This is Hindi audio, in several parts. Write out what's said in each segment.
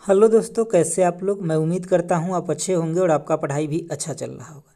हेलो दोस्तों, कैसे आप लोग। मैं उम्मीद करता हूँ आप अच्छे होंगे और आपका पढ़ाई भी अच्छा चल रहा होगा।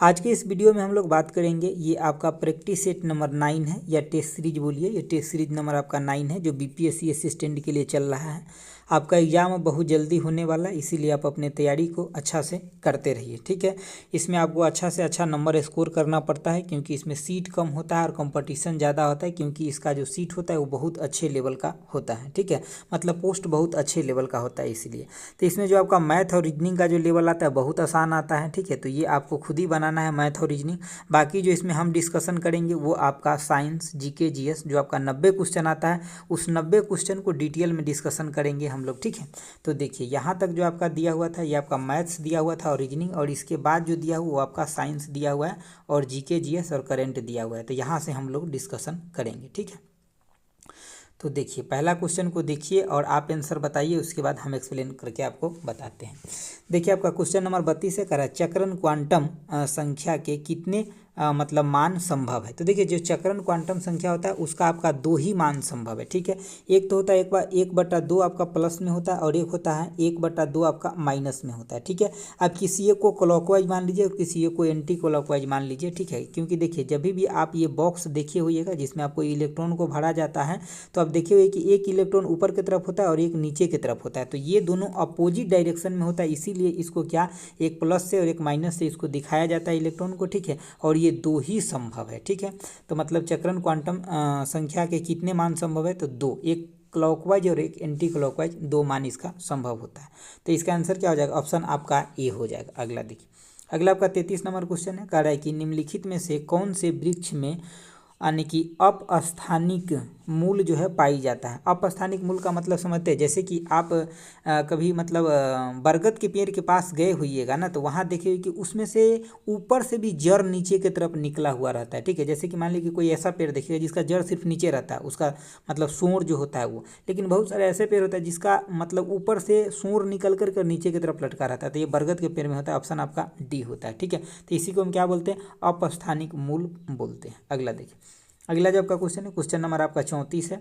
आज के इस वीडियो में हम लोग बात करेंगे, ये आपका प्रैक्टिस सेट नंबर 9 है या टेस्ट सीरीज बोलिए। ये टेस्ट सीरीज नंबर आपका 9 है जो बीपीएससी असिस्टेंट के लिए चल रहा है। आपका एग्ज़ाम बहुत जल्दी होने वाला है, इसीलिए आप अपने तैयारी को अच्छा से करते रहिए, ठीक है। इसमें आपको अच्छा से अच्छा नंबर स्कोर करना पड़ता है, क्योंकि इसमें सीट कम होता है और कंपटीशन ज़्यादा होता है, क्योंकि इसका जो सीट होता है वो बहुत अच्छे लेवल का होता है, ठीक है। मतलब पोस्ट बहुत अच्छे लेवल का होता है, इसीलिए तो इसमें जो आपका मैथ और रीजनिंग का जो लेवल आता है बहुत आसान आता है, ठीक है। तो ये आपको खुद ही बनाना है, मैथ और रीजनिंग। बाकी जो इसमें हम डिस्कशन करेंगे वो आपका साइंस, जीके, जीएस, जो आपका 90 क्वेश्चन आता है, उस 90 क्वेश्चन को डिटेल में डिस्कशन करेंगे हम लोग, ठीक है। तो देखिए यहाँ तक जो आपका दिया हुआ था, ये आपका मैथ्स दिया हुआ था और रीजनिंग, और इसके बाद जो दिया हुआ वो आपका साइंस दिया हुआ है और जीके, जीएस और करेंट दिया हुआ है। तो यहाँ से हम लोग डिस्कशन करेंगे, ठीक है। तो देखिए पहला क्वेश्चन को देखिए और आप आंसर बताइए, उसके बाद हम एक्सप्लेन करके आपको बताते हैं। देखिए आपका क्वेश्चन नंबर 32 है, कह रहा है चक्रण क्वांटम संख्या के कितने मतलब मान संभव है। तो देखिए जो चक्रण क्वांटम संख्या होता है उसका आपका दो ही मान संभव है, ठीक है। एक तो होता है 1/2 आपका प्लस में होता है और एक होता है 1/2 आपका माइनस में होता है, ठीक है। आप किसी एक को क्लॉकवाइज मान लीजिए और किसी एक को एंटी क्लॉकवाइज मान लीजिए, ठीक है। क्योंकि देखिए जब भी आप ये बॉक्स देखिए होइएगा जिसमें आपको इलेक्ट्रॉन को भरा जाता है, तो आप देखिए हुए कि एक इलेक्ट्रॉन ऊपर की तरफ होता है और एक नीचे की तरफ होता है। तो ये दोनों अपोजिट डायरेक्शन में होता है, इसीलिए इसको क्या एक प्लस से और एक माइनस से इसको दिखाया जाता है इलेक्ट्रॉन को, ठीक है। और ये दो ही संभव है, ठीक है। तो मतलब चक्रण क्वांटम संख्या के कितने मान संभव है, तो दो, एक क्लॉकवाइज और एक एंटी क्लॉकवाइज, दो मान इसका संभव होता है। तो इसका आंसर क्या हो जाएगा, ऑप्शन आपका ए हो जाएगा। अगला देखिए, अगला आपका 33 नंबर क्वेश्चन है, कह रहा है कि निम्नलिखित में से कौन से वृक्ष में यानी कि अपस्थानिक मूल जो है पाई जाता है। अपस्थानिक मूल का मतलब समझते हैं, जैसे कि आप कभी मतलब बरगद के पेड़ के पास गए होइएगा ना, तो वहाँ देखिए कि उसमें से ऊपर से भी जड़ नीचे की तरफ निकला हुआ रहता है, ठीक है। जैसे कि मान लीजिए कि कोई ऐसा पेड़ देखिएगा जिसका जड़ सिर्फ नीचे रहता है, उसका मतलब सूंड जो होता है वो, लेकिन बहुत सारे ऐसे पेड़ होता है जिसका मतलब ऊपर से सूंड निकल कर नीचे की तरफ लटका रहता है। तो ये बरगद के पेड़ में होता है, ऑप्शन आपका डी होता है, ठीक है। तो इसी को हम क्या बोलते हैं, अपस्थानिक मूल बोलते हैं। अगला देखिए, अगला जो आपका क्वेश्चन है, क्वेश्चन नंबर आपका 34 है,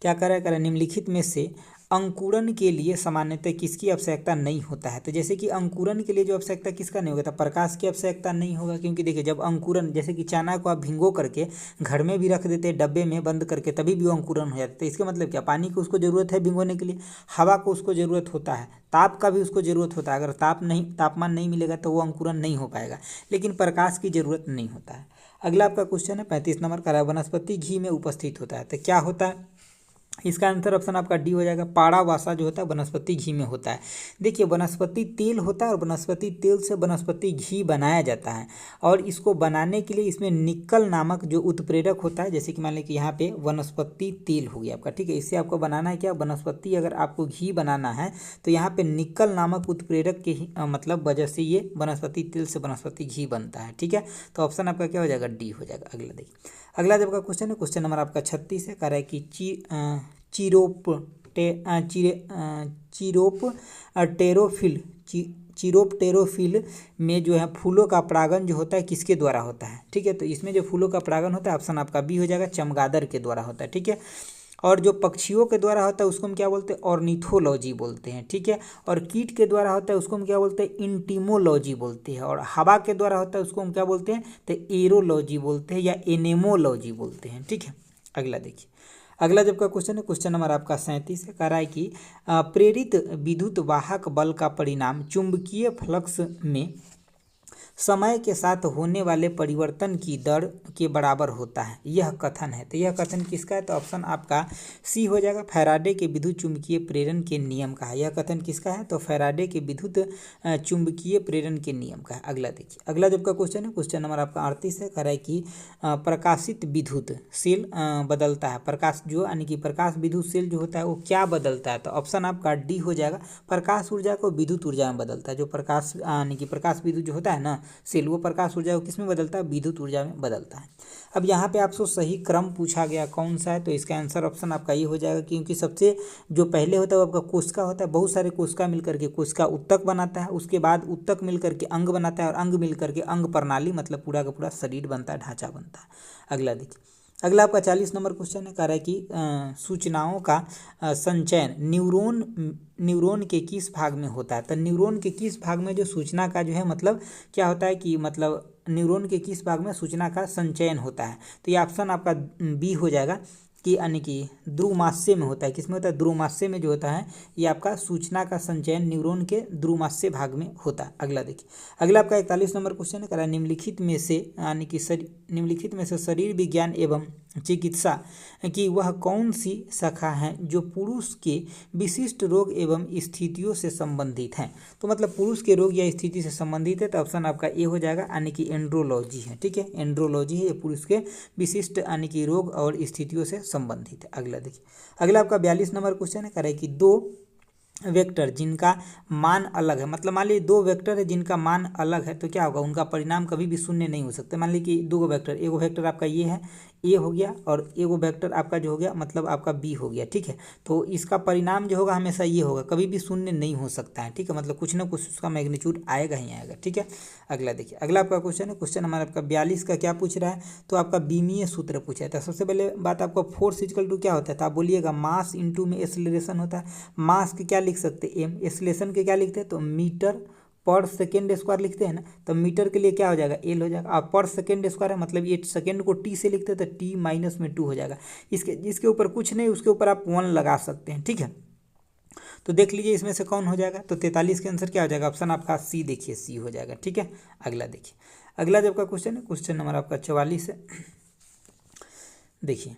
क्या करें निम्नलिखित में से अंकुरन के लिए सामान्यतः किसकी आवश्यकता नहीं होता है। तो जैसे कि अंकुरन के लिए जो आवश्यकता किसका नहीं होगा, तो प्रकाश की आवश्यकता नहीं होगा, क्योंकि देखिए जब अंकुरन, जैसे कि चना को आप भिंगो करके घर में भी रख देते हैं डब्बे में बंद करके, तभी भी वो अंकुरन हो जाता है। तो इसका मतलब क्या, पानी की उसको ज़रूरत है भिंगोने के लिए, हवा को उसको ज़रूरत होता है, ताप का भी उसको ज़रूरत होता है। अगर तापमान नहीं मिलेगा तो वो अंकुरन नहीं हो पाएगा, लेकिन प्रकाश की ज़रूरत नहीं होता है। अगला आपका क्वेश्चन है 35 नंबर का, वनस्पति घी में उपस्थित होता है। तो क्या होता है, इसका आंसर ऑप्शन आपका डी हो जाएगा। पाड़ा वासा जो होता है वनस्पति घी में होता है। देखिए वनस्पति तेल होता है और वनस्पति तेल से वनस्पति घी बनाया जाता है, और इसको बनाने के लिए इसमें निकल नामक जो उत्प्रेरक होता है, जैसे कि मान लीजिए कि यहाँ पे वनस्पति तेल हो गया आपका, ठीक है। इससे आपको बनाना है क्या, वनस्पति, अगर आपको घी बनाना है तो यहाँ पे निकल नामक उत्प्रेरक के मतलब वजह से ये वनस्पति तेल से वनस्पति घी बनता है, ठीक है। तो ऑप्शन आपका क्या हो जाएगा, डी हो जाएगा। अगला देखिए, अगला जब का क्वेश्चन है, क्वेश्चन नंबर आपका 36 है, कह रहा है कि चिरोप्टेरोफिल में जो है फूलों का परागण जो होता है किसके द्वारा होता है, ठीक है। तो इसमें जो फूलों का परागण होता है, ऑप्शन आपका बी हो जाएगा, चमगादड़ के द्वारा होता है, ठीक है। और जो पक्षियों के द्वारा होता है उसको हम क्या बोलते हैं, ऑर्निथोलॉजी बोलते हैं, ठीक है। और कीट के द्वारा होता है उसको हम क्या बोलते हैं, इंटिमोलॉजी बोलते हैं। और हवा के द्वारा होता है उसको हम क्या बोलते हैं, तो एरोलॉजी बोलते हैं या एनेमोलॉजी बोलते हैं, ठीक है। अगला देखिए, अगला जब का क्वेश्चन है, क्वेश्चन नंबर आपका 37 है, कह रहा है कि प्रेरित विद्युत वाहक बल का परिणाम चुंबकीय फ्लक्स में समय के साथ होने वाले परिवर्तन की दर के बराबर होता है, यह कथन है। तो यह कथन किसका है, तो ऑप्शन आपका सी हो जाएगा, फैराडे के विद्युत चुंबकीय प्रेरण के नियम का है। यह कथन किसका है, तो फैराडे के विद्युत चुंबकीय प्रेरण के नियम का है। अगला देखिए, अगला जब का क्वेश्चन है, क्वेश्चन नंबर आपका 38 है, कह रहा है कि प्रकाशित विद्युत सेल बदलता है, प्रकाश जो यानी कि प्रकाश विद्युत सेल जो होता है वो क्या बदलता है, तो ऑप्शन आपका डी हो जाएगा, प्रकाश ऊर्जा को विद्युत ऊर्जा में बदलता है। जो प्रकाश यानी कि प्रकाश विद्युत जो होता है ना सेल, वो प्रकाश ऊर्जा को किस में बदलता है, विद्युत ऊर्जा में बदलता है। अब यहाँ पे आपसे सही क्रम पूछा गया कौन सा है, तो इसका आंसर ऑप्शन आपका ये हो जाएगा, क्योंकि सबसे जो पहले होता है वो आपका कोशिका होता है, बहुत सारे कोशिका मिलकर के कोशिका उत्तक बनाता है, उसके बाद उत्तक मिलकर के अंग बनाता है, और अंग मिलकर के अंग प्रणाली मतलब पूरा का पूरा शरीर बनता है, ढांचा बनता है। अगला देखिए, अगला आपका 40 नंबर क्वेश्चन है, कह रहा है कि सूचनाओं का संचयन न्यूरॉन के किस भाग में होता है। तो न्यूरॉन के किस भाग में जो सूचना का जो है मतलब क्या होता है कि मतलब न्यूरॉन के किस भाग में सूचना का संचयन होता है। तो ये ऑप्शन आपका बी हो जाएगा कि यानी कि ध्रुमाशय में होता है। किसमें होता है? ध्रुमाशय में जो होता है ये आपका सूचना का संचयन न्यूरॉन के ध्रुमाशय भाग में होता है। अगला देखिए, अगला आपका 41 नंबर क्वेश्चन है, कह रहा है निम्नलिखित में से यानी कि निम्नलिखित में से शरीर विज्ञान एवं चिकित्सा की वह कौन सी शाखा है जो पुरुष के विशिष्ट रोग एवं स्थितियों से संबंधित हैं। तो मतलब पुरुष के रोग या स्थिति से संबंधित है, तो ऑप्शन आपका ए हो जाएगा यानी कि एंड्रोलॉजी है। ठीक है, एंड्रोलॉजी है, ये पुरुष के विशिष्ट यानी कि रोग और स्थितियों से संबंधित है। अगला देखिए, अगला आपका 42 नंबर क्वेश्चन है, कह रहा है कि दो वेक्टर जिनका मान अलग है, मतलब मान लीजिए दो वेक्टर है जिनका मान अलग है, तो क्या होगा? उनका परिणाम कभी भी शून्य नहीं हो सकते। मान लीजिए कि दो वेक्टर, एगो वेक्टर आपका ये है, ए हो गया, और एगो वेक्टर आपका जो हो गया मतलब आपका बी हो गया। ठीक है, तो इसका परिणाम जो होगा हमेशा ये होगा, कभी भी शून्य नहीं हो सकता है। ठीक है, मतलब कुछ ना कुछ उसका मैग्नीट्यूड आएगा ही आएगा। ठीक है, अगला देखिए, अगला आपका क्वेश्चन है, क्वेश्चन हमारा आपका 42 का क्या पूछ रहा है? तो आपका बीमीय सूत्र पूछा है। तो सबसे पहले बात आपको फोर्स इक्वल टू क्या होता है? तो आप बोलिएगा मास इंटू में एक्सेलरेशन होता है। मास के क्या लिख सकते हैं? एम। एक्सेलरेशन के क्या लिखते हैं? तो मीटर पर सेकेंड स्क्वायर लिखते हैं ना, तो मीटर के लिए क्या हो जाएगा? एल हो जाएगा। और पर सेकेंड स्क्वायर है मतलब ये सेकेंड को टी से लिखते हैं, तो टी माइनस में 2 हो जाएगा। इसके ऊपर कुछ नहीं, उसके ऊपर आप 1 लगा सकते हैं। ठीक है, तो देख लीजिए इसमें से कौन हो जाएगा। तो 43 के आंसर क्या हो जाएगा? ऑप्शन आपका सी, देखिए सी हो जाएगा। ठीक है, अगला देखिए, अगला जब का क्वेश्चन है, क्वेश्चन नंबर आपका 44 है। देखिए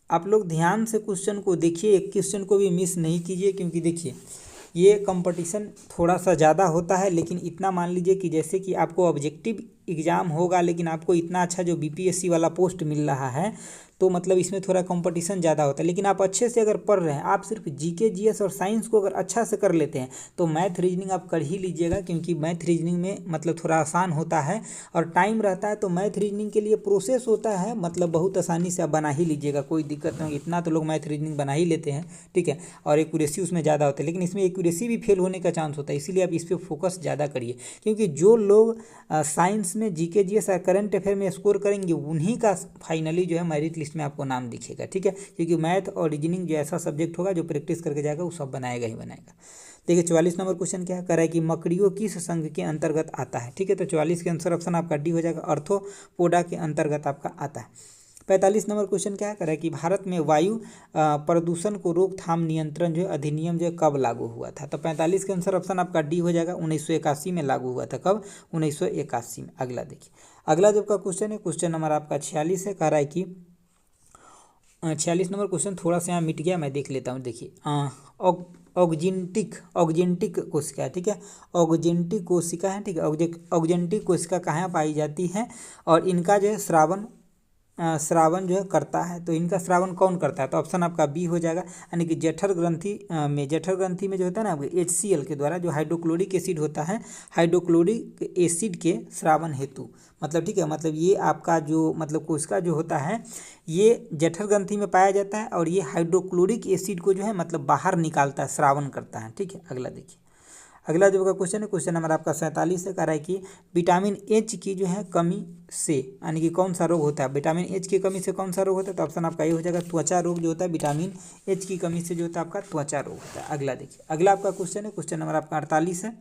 आप लोग ध्यान से क्वेश्चन को देखिए, एक क्वेश्चन को भी मिस नहीं कीजिए, क्योंकि देखिए ये कंपटीशन थोड़ा सा ज़्यादा होता है, लेकिन इतना मान लीजिए कि जैसे कि आपको ऑब्जेक्टिव एग्ज़ाम होगा, लेकिन आपको इतना अच्छा जो बीपीएससी वाला पोस्ट मिल रहा है, तो मतलब इसमें थोड़ा कंपटीशन ज़्यादा होता है। लेकिन आप अच्छे से अगर पढ़ रहे हैं, आप सिर्फ जीके जीएस और साइंस को अगर अच्छा से कर लेते हैं, तो मैथ रीजनिंग आप कर ही लीजिएगा, क्योंकि मैथ रीजनिंग में मतलब थोड़ा आसान होता है और टाइम रहता है। तो मैथ रीजनिंग के लिए प्रोसेस होता है, मतलब बहुत आसानी से आप बना ही लीजिएगा, कोई दिक्कत नहीं होगी। इतना तो लोग मैथ रीजनिंग बना ही लेते हैं। ठीक है, और एक्यूरेसी उसमें ज़्यादा होता है, लेकिन इसमें एक्यूरेसी भी फेल होने का चांस होता है, इसीलिए आप इस पर फोकस ज़्यादा करिए। क्योंकि जो लोग साइंस में जीके जीएस और करंट अफेयर में स्कोर करेंगे, उन्हीं का फाइनली जो है मेरिट लिस्ट में आपको नाम दिखेगा। ठीक है, क्योंकि मैथ और रीजनिंग जो ऐसा सब्जेक्ट होगा जो प्रैक्टिस करके जाएगा वो सब बनाएगा ही बनाएगा। देखिए 44 नंबर क्वेश्चन क्या कर रहा है कि मकड़ियों किस संघ के अंतर्गत आता है। ठीक है, तो 44 के आंसर ऑप्शन आपका डी हो जाएगा, अर्थोपोडा के अंतर्गत आपका आता है। 45 नंबर क्वेश्चन क्या कर रहा है कि भारत में वायु प्रदूषण को रोकथाम नियंत्रण जो अधिनियम जो कब लागू हुआ था। तो 45 के आंसर ऑप्शन आपका डी हो जाएगा, 1981 में लागू हुआ था। कब? 1981 में। अगला देखिए, अगला जब का क्वेश्चन है, क्वेश्चन नंबर आपका 46 है, कह रहा है कि 46 नंबर क्वेश्चन थोड़ा सा यहाँ मिट गया, मैं देख लेता हूँ। देखिए ऑगजेंटिक कोशिका है। ठीक है, ऑगजेंटिक कोशिका है। ठीक है, ऑगजेंटिक कोशिका कहाँ पाई जाती है, और इनका जो है श्रावण जो है करता है। तो इनका श्रावण कौन करता है? तो ऑप्शन आपका बी हो जाएगा, यानी कि जठर ग्रंथि में जो होता है ना आपके HCl के द्वारा जो हाइड्रोक्लोरिक एसिड होता है, हाइड्रोक्लोरिक एसिड के श्रावण हेतु, मतलब ठीक है, मतलब ये आपका जो मतलब कोशिका जो होता है ये जठर ग्रंथि में पाया जाता है, और ये हाइड्रोक्लोरिक एसिड को जो है मतलब बाहर निकालता है, श्रावण करता है। ठीक है, अगला देखिए, अगला जो का क्वेश्चन है, क्वेश्चन नंबर आपका 47 है, कह रहा है कि विटामिन एच की जो है कमी से यानी कि कौन सा रोग होता है। विटामिन एच की कमी से कौन सा रोग होता है? तो ऑप्शन आपका ये हो जाएगा, त्वचा रोग जो होता है विटामिन एच की कमी से जो होता है आपका त्वचा रोग होता है। अगला देखिए, अगला आपका क्वेश्चन है, क्वेश्चन नंबर आपका 48 है।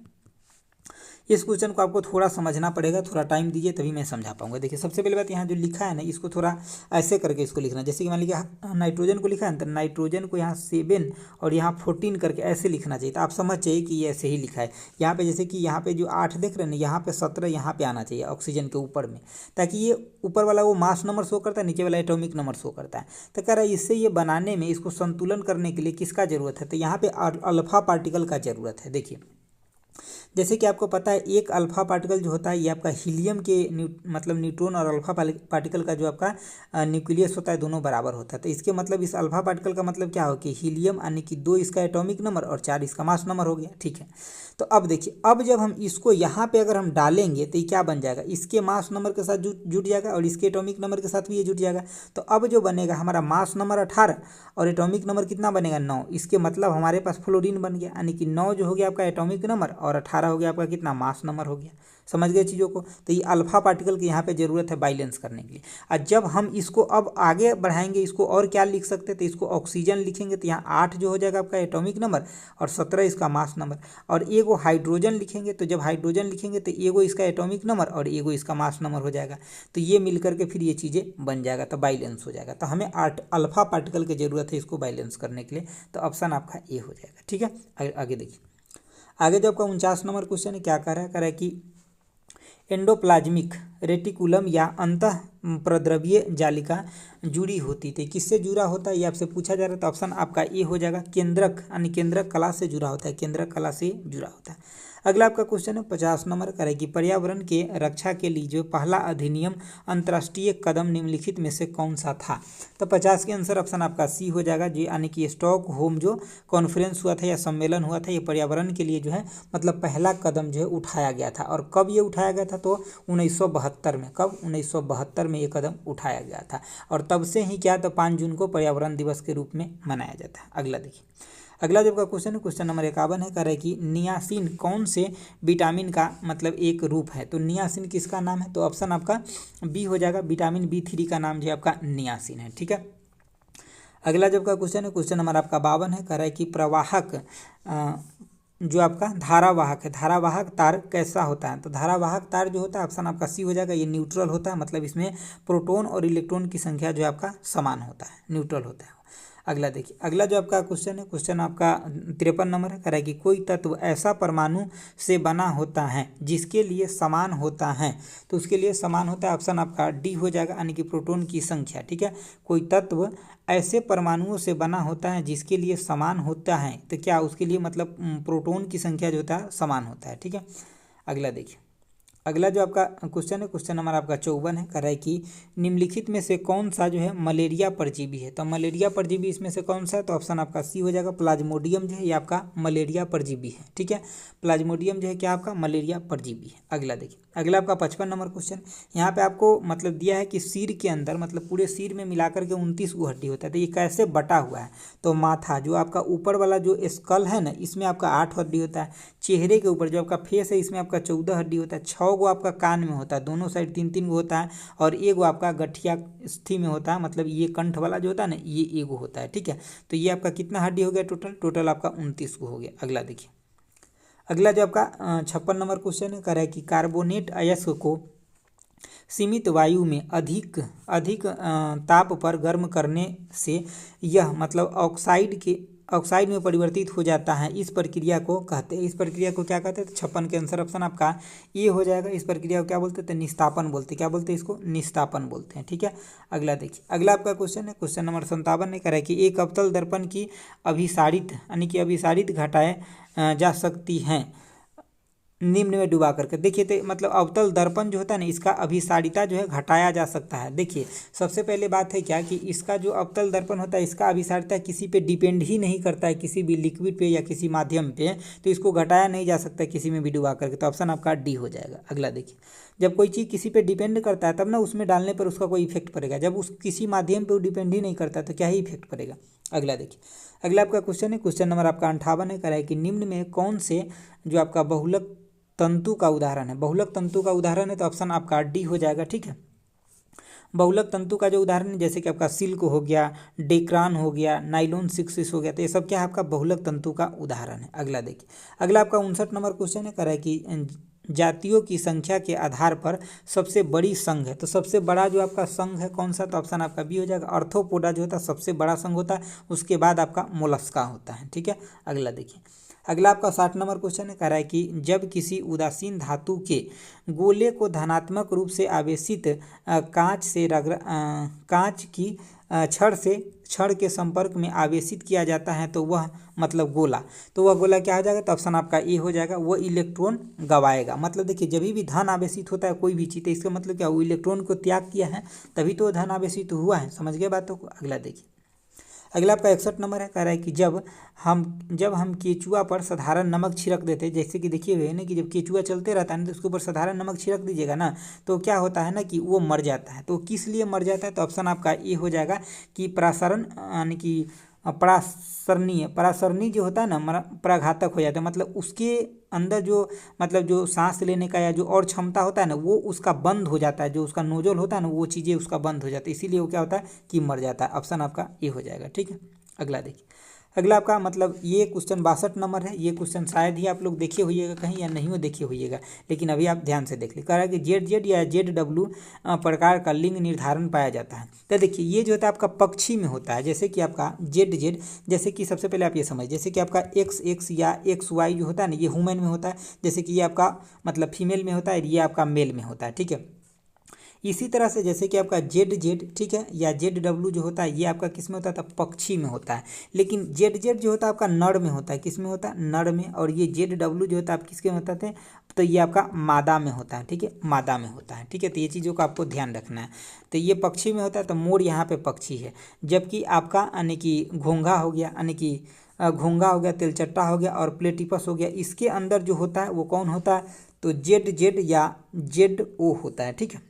इस क्वेश्चन को आपको थोड़ा समझना पड़ेगा, थोड़ा टाइम दीजिए तभी मैं समझा पाऊंगा। देखिए सबसे पहले बात, यहाँ जो लिखा है ना, इसको थोड़ा ऐसे करके इसको लिखना। जैसे कि मान लीजिए नाइट्रोजन को लिखा है, तो नाइट्रोजन को यहाँ 7 और यहाँ 14 करके ऐसे लिखना चाहिए। तो आप समझ चाहिए कि ये ऐसे ही लिखा है। यहाँ पे जैसे कि यहाँ पे जो 8 देख रहे हैं, यहाँ पे 17 यहाँ पे आना चाहिए ऑक्सीजन के ऊपर में, ताकि ये ऊपर वाला वो मास नंबर शो करता है, नीचे वाला एटॉमिक नंबर शो करता है। तो कह रहा है इससे ये बनाने में, इसको संतुलन करने के लिए किसका जरूरत है? तो यहाँ पे अल्फा पार्टिकल का जरूरत है। देखिए जैसे कि आपको पता है, एक अल्फा पार्टिकल जो होता है ये आपका हीलियम के मतलब न्यूट्रॉन और अल्फा पार्टिकल का जो आपका न्यूक्लियस होता है दोनों बराबर होता है। तो इसके मतलब इस अल्फा पार्टिकल का मतलब क्या हो कि हीलियम यानी कि 2 इसका एटॉमिक नंबर और 4 इसका मास नंबर हो गया। ठीक है, तो अब देखिए, अब जब हम इसको यहाँ पे अगर हम डालेंगे तो ये क्या बन जाएगा, इसके मास नंबर के साथ जुट जाएगा और इसके एटॉमिक नंबर के साथ भी ये जुट जाएगा। तो अब जो बनेगा हमारा मास नंबर 18 और एटॉमिक नंबर कितना बनेगा 9। इसके मतलब हमारे पास फ्लोरीन बन गया, यानी कि 9 जो हो गया आपका एटॉमिक नंबर और 18 हमारा हो गया आपका कितना मास नंबर हो गया। समझ गए चीज़ों को। तो ये अल्फा पार्टिकल की यहाँ पे ज़रूरत है बैलेंस करने के लिए। और जब हम इसको अब आगे बढ़ाएंगे, इसको और क्या लिख सकते हैं, तो इसको ऑक्सीजन लिखेंगे तो यहाँ 8 जो हो जाएगा आपका एटॉमिक नंबर और 17 इसका मास नंबर। और एगो हाइड्रोजन लिखेंगे तो जब हाइड्रोजन लिखेंगे तो एगो इसका एटॉमिक नंबर और एगो इसका मास नंबर हो जाएगा। तो ये मिल करके फिर ये चीज़ें बन जाएगा, तो बैलेंस हो जाएगा। तो हमें 8 अल्फा पार्टिकल की ज़रूरत है इसको बैलेंस करने के लिए। तो ऑप्शन आपका ए हो जाएगा। ठीक है, आगे देखिए। आगे जो आपका 49 नंबर क्वेश्चन है, क्या कह रहा है कि एंडोप्लाज्मिक रेटिकुलम या अंतः प्रद्रव्य जालिका जुड़ी होती थी। किससे जुड़ा होता है ये आपसे पूछा जा रहा है। तो ऑप्शन आपका ए हो जाएगा, केंद्रक यानी केंद्रक कला से जुड़ा होता है, केंद्रक कला से जुड़ा होता है। अगला आपका क्वेश्चन है 50 नंबर का है कि पर्यावरण के रक्षा के लिए जो पहला अधिनियम अंतर्राष्ट्रीय कदम निम्नलिखित में से कौन सा था। तो 50 के आंसर ऑप्शन आपका सी हो जाएगा, जो यानी कि स्टॉकहोम जो कॉन्फ्रेंस हुआ था या सम्मेलन हुआ था, ये पर्यावरण के लिए जो है मतलब पहला कदम जो है उठाया गया था। और कब ये उठाया गया था, तो 1972 में। कब? 1972 में ये कदम उठाया गया था। और तब से ही क्या, तो 5 जून को पर्यावरण दिवस के रूप में मनाया जाता है। अगला देखिए। अगला जब का क्वेश्चन है, क्वेश्चन नंबर 51 है, कह रहा है कि नियासिन कौन से विटामिन का मतलब एक रूप है। तो नियासिन किसका नाम है, तो ऑप्शन आपका बी हो जाएगा, विटामिन B3 का नाम जो आपका नियासिन है। ठीक है। अगला जब का क्वेश्चन है, क्वेश्चन नंबर आपका 52 है, कह रहा है कि प्रवाहक जो आपका धारावाहक है, धारावाहक तार कैसा होता है। तो धारावाहक तार जो होता है ऑप्शन आपका सी हो जाएगा, ये न्यूट्रल होता है, मतलब इसमें प्रोटॉन और इलेक्ट्रॉन की संख्या जो आपका समान होता है, न्यूट्रल होता है। अगला देखिए। अगला जो आपका क्वेश्चन है, क्वेश्चन आपका 53 नंबर है, कह रहा है कि कोई तत्व ऐसा परमाणु से बना होता है जिसके लिए समान होता है। तो उसके लिए समान होता है ऑप्शन आपका डी हो जाएगा, यानी कि प्रोटॉन की संख्या। ठीक है। कोई तत्व ऐसे परमाणुओं से बना होता है जिसके लिए समान होता है, तो क्या उसके लिए मतलब प्रोटॉन की संख्या जो होता है समान होता है। ठीक है। अगला देखिए। अगला जो आपका क्वेश्चन है, क्वेश्चन नंबर आपका 54 है, कह रहा है कि निम्नलिखित में से कौन सा जो है मलेरिया परजीवी है। तो मलेरिया परजीवी इसमें से कौन सा है, तो ऑप्शन आपका सी हो जाएगा, प्लाज्मोडियम जो है ये आपका मलेरिया परजीवी है। ठीक है। प्लाज्मोडियम जो है क्या आपका मलेरिया परजीवी है। अगला देखिए। अगला आपका 55 नंबर क्वेश्चन, यहाँ पे आपको मतलब दिया है कि सिर के अंदर मतलब पूरे सिर में मिलाकर के 29 गो हड्डी होता है। तो ये कैसे बटा हुआ है, तो माथा जो आपका ऊपर वाला जो स्कल है ना, इसमें आपका 8 हड्डी होता है। चेहरे के ऊपर जो आपका फेस है, इसमें आपका 14 हड्डी होता है। 6 गो आपका कान में होता है, दोनों साइड 3-3 गो होता है। और एगो आपका गठिया स्थि में होता है, मतलब ये कंठ वाला जो होता है ना, ये एगो होता है। ठीक है। तो ये आपका कितना हड्डी हो गया टोटल आपका 29 गो हो गया। अगला देखिए। अगला जो आपका 56 नंबर क्वेश्चन है, कह रहा है कि कार्बोनेट अयस्क को सीमित वायु में अधिक ताप पर गर्म करने से यह मतलब ऑक्साइड में परिवर्तित हो जाता है। इस प्रक्रिया को कहते हैं, इस प्रक्रिया को क्या कहते हैं। तो 56 के आंसर ऑप्शन आपका ये हो जाएगा। इस प्रक्रिया को क्या बोलते हैं, तो निस्तापन बोलते हैं। क्या बोलते हैं इसको, निस्तापन बोलते हैं। ठीक है। अगला देखिए। अगला आपका क्वेश्चन है, क्वेश्चन नंबर 57 ने कहा है कि एक अवतल दर्पण की अभिसारित यानी कि अभिसारित घटाएं जा सकती हैं निम्न में डुबा करके। देखिए तो मतलब अवतल दर्पण जो होता है ना, इसका अभिसारिता जो है घटाया जा सकता है। देखिए सबसे पहले बात है क्या कि इसका जो अवतल दर्पण होता है, इसका अभिसारिता किसी पे डिपेंड ही नहीं करता है, किसी भी लिक्विड पे या किसी माध्यम पे, तो इसको घटाया नहीं जा सकता किसी में भी डुबा करके। तो ऑप्शन आपका डी हो जाएगा। अगला देखिए। जब कोई चीज़ किसी पे डिपेंड करता है तब ना उसमें डालने पर उसका कोई इफेक्ट पड़ेगा, जब उस किसी माध्यम पे वो डिपेंड ही नहीं करता तो क्या ही इफेक्ट पड़ेगा। अगला देखिए। अगला आपका क्वेश्चन है, क्वेश्चन नंबर आपका 58 है, कह रहा है कि निम्न में कौन से जो आपका बहुलक तंतु का उदाहरण है। बहुलक तंतु का उदाहरण है, तो ऑप्शन आपका डी हो जाएगा। ठीक है। बहुलक तंतु का जो उदाहरण है, जैसे कि आपका सिल्क हो गया, डेक्रान हो गया, नाइलॉन 6 हो गया, तो ये सब क्या है आपका बहुलक तंतु का उदाहरण है। अगला देखिए। अगला आपका 59 नंबर क्वेश्चन है, कह रहा है कि जातियों की संख्या के आधार पर सबसे बड़ी संघ है। तो सबसे बड़ा जो आपका संघ है कौन सा, तो ऑप्शन आपका बी हो जाएगा। आर्थ्रोपोडा जो होता है सबसे बड़ा संघ होता है, उसके बाद आपका मोलस्का होता है। ठीक है। अगला देखिए। अगला आपका 60 नंबर क्वेश्चन है, कह रहा है कि जब किसी उदासीन धातु के गोले को धनात्मक रूप से आवेशित कांच की छड़ के संपर्क में आवेशित किया जाता है, तो वह मतलब गोला, तो वह गोला क्या हो जाएगा, तो ऑप्शन आपका ए हो जाएगा, वो इलेक्ट्रॉन गवाएगा। मतलब देखिए जब भी धन आवेशित होता है कोई भी चीज़, तो इसका मतलब क्या, वो इलेक्ट्रॉन को त्याग किया है तभी तो धन आवेशित हुआ है। समझ गए बातों को। अगला देखिए। अगला आपका 61 नंबर है, कह रहा है कि जब हम केचुआ पर साधारण नमक छिड़क देते हैं, जैसे कि देखिए हुए ना कि जब केचुआ चलते रहता है ना, तो उसके ऊपर साधारण नमक छिड़क दीजिएगा ना, तो क्या होता है ना कि वो मर जाता है। तो किस लिए मर जाता है, तो ऑप्शन आपका ए हो जाएगा कि प्रसारण यानी कि परासरणी परासरणी जो होता है ना पराघातक हो जाता है, मतलब उसके अंदर जो मतलब जो सांस लेने का या जो और क्षमता होता है ना वो उसका बंद हो जाता है, जो उसका नोजल होता है ना वो चीज़ें उसका बंद हो जाता है, इसीलिए वो क्या होता है कि मर जाता है। ऑप्शन आपका ये हो जाएगा। ठीक है, अगला देखिए। अगला आपका मतलब ये क्वेश्चन 62 नंबर है। ये क्वेश्चन शायद ही आप लोग देखे होइएगा कहीं या नहीं हो देखे होइएगा, लेकिन अभी आप ध्यान से देख लीजिए। कह रहा है कि जेड जेड या जेड डब्ल्यू प्रकार का लिंग निर्धारण पाया जाता है। तो देखिए ये जो होता है आपका पक्षी में होता है, जैसे कि आपका जेड जेड, जैसे कि सबसे पहले आप ये समझ, जैसे कि आपका एक्स एक्स या एक्स वाई जो होता है ना ये ह्यूमन में होता है, जैसे कि ये आपका मतलब फीमेल में होता है, ये आपका मेल में होता है। ठीक है, इसी तरह से जैसे कि आपका जेड जेड, ठीक है, या जेड डब्ल्यू जो होता है ये आपका किस में होता है, तो पक्षी में होता है। लेकिन जेड जेड जो होता है आपका नर में होता है, किस में होता है, नर में। और ये जेड डब्ल्यू जो होता है आप किसके में होता है, तो ये आपका मादा में होता है। ठीक है, मादा में होता है। ठीक है, तो ये चीज़ों का आपको ध्यान रखना है। तो ये पक्षी में होता है, तो मोर यहाँ पे पक्षी है। जबकि आपका यानी कि घोंघा हो गया, यानी कि घोंघा हो गया, तिलचट्टा हो गया और प्लेटिपस हो गया, इसके अंदर जो होता है वो कौन होता है, तो जेड जेड या जेड ओ होता है। ठीक है,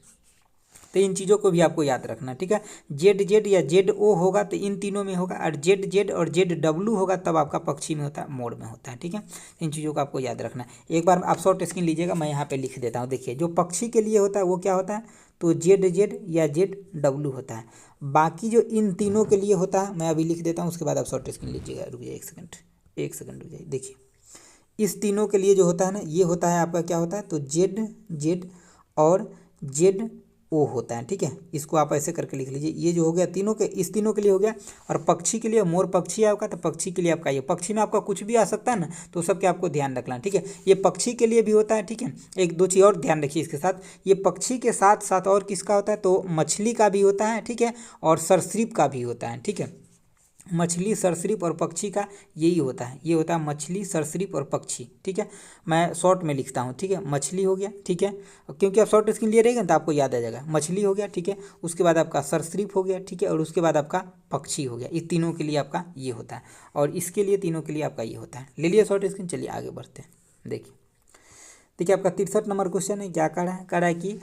तो इन चीज़ों को भी आपको याद रखना। ठीक है, जेड जेड या जेड ओ होगा तो इन तीनों में होगा, और जेड जेड और जेड डब्ल्यू होगा तब आपका पक्षी में होता है, मोर में होता है। ठीक है, इन चीज़ों को आपको याद रखना है। एक बार आप शॉर्ट स्क्रीन लीजिएगा, मैं यहाँ पे लिख देता हूँ। देखिए जो पक्षी के लिए होता है वो क्या होता है, तो जेड जेड या जेड डब्ल्यू होता है। बाकी जो इन तीनों के लिए होता है मैं अभी लिख देता हूँ, उसके बाद आप शॉर्ट स्क्रीन लीजिएगा। रुकिए एक सेकंड रुक जाइए। देखिए इस तीनों के लिए जो होता है ना ये होता है आपका क्या होता है, तो जेड जेड और जेड ओ होता है। ठीक है, इसको आप ऐसे करके लिख लीजिए। ये जो हो गया तीनों के, इस तीनों के लिए हो गया। और पक्षी के लिए मोर पक्षी है आपका, तो पक्षी के लिए आपका ये, पक्षी में आपका कुछ भी आ सकता है ना, तो सब के आपको ध्यान रखना। ठीक है, ये पक्षी के लिए भी होता है। ठीक है, एक दो चीज़ और ध्यान रखिए इसके साथ, ये पक्षी के साथ साथ और किसका होता है, तो मछली का भी होता है। ठीक है, और सरीसृप का भी होता है। ठीक है, मछली सरीसृप और पक्षी का यही होता है, ये होता है मछली सरीसृप और पक्षी। ठीक है, मैं शॉर्ट में लिखता हूँ। ठीक है, मछली हो गया, ठीक है, क्योंकि आप शॉर्ट स्क्रीन लिए रहेंगे तो आपको याद आ जाएगा। मछली हो गया, ठीक है, उसके बाद आपका सरीसृप हो गया, ठीक है, और उसके बाद आपका पक्षी हो गया। इस तीनों के लिए आपका ये होता है, और इसके लिए तीनों के लिए आपका ये होता है। ले लिया शॉर्ट स्क्रीन, चलिए आगे बढ़ते हैं। देखिए आपका 63 नंबर क्वेश्चन है। क्या कह रहा है कि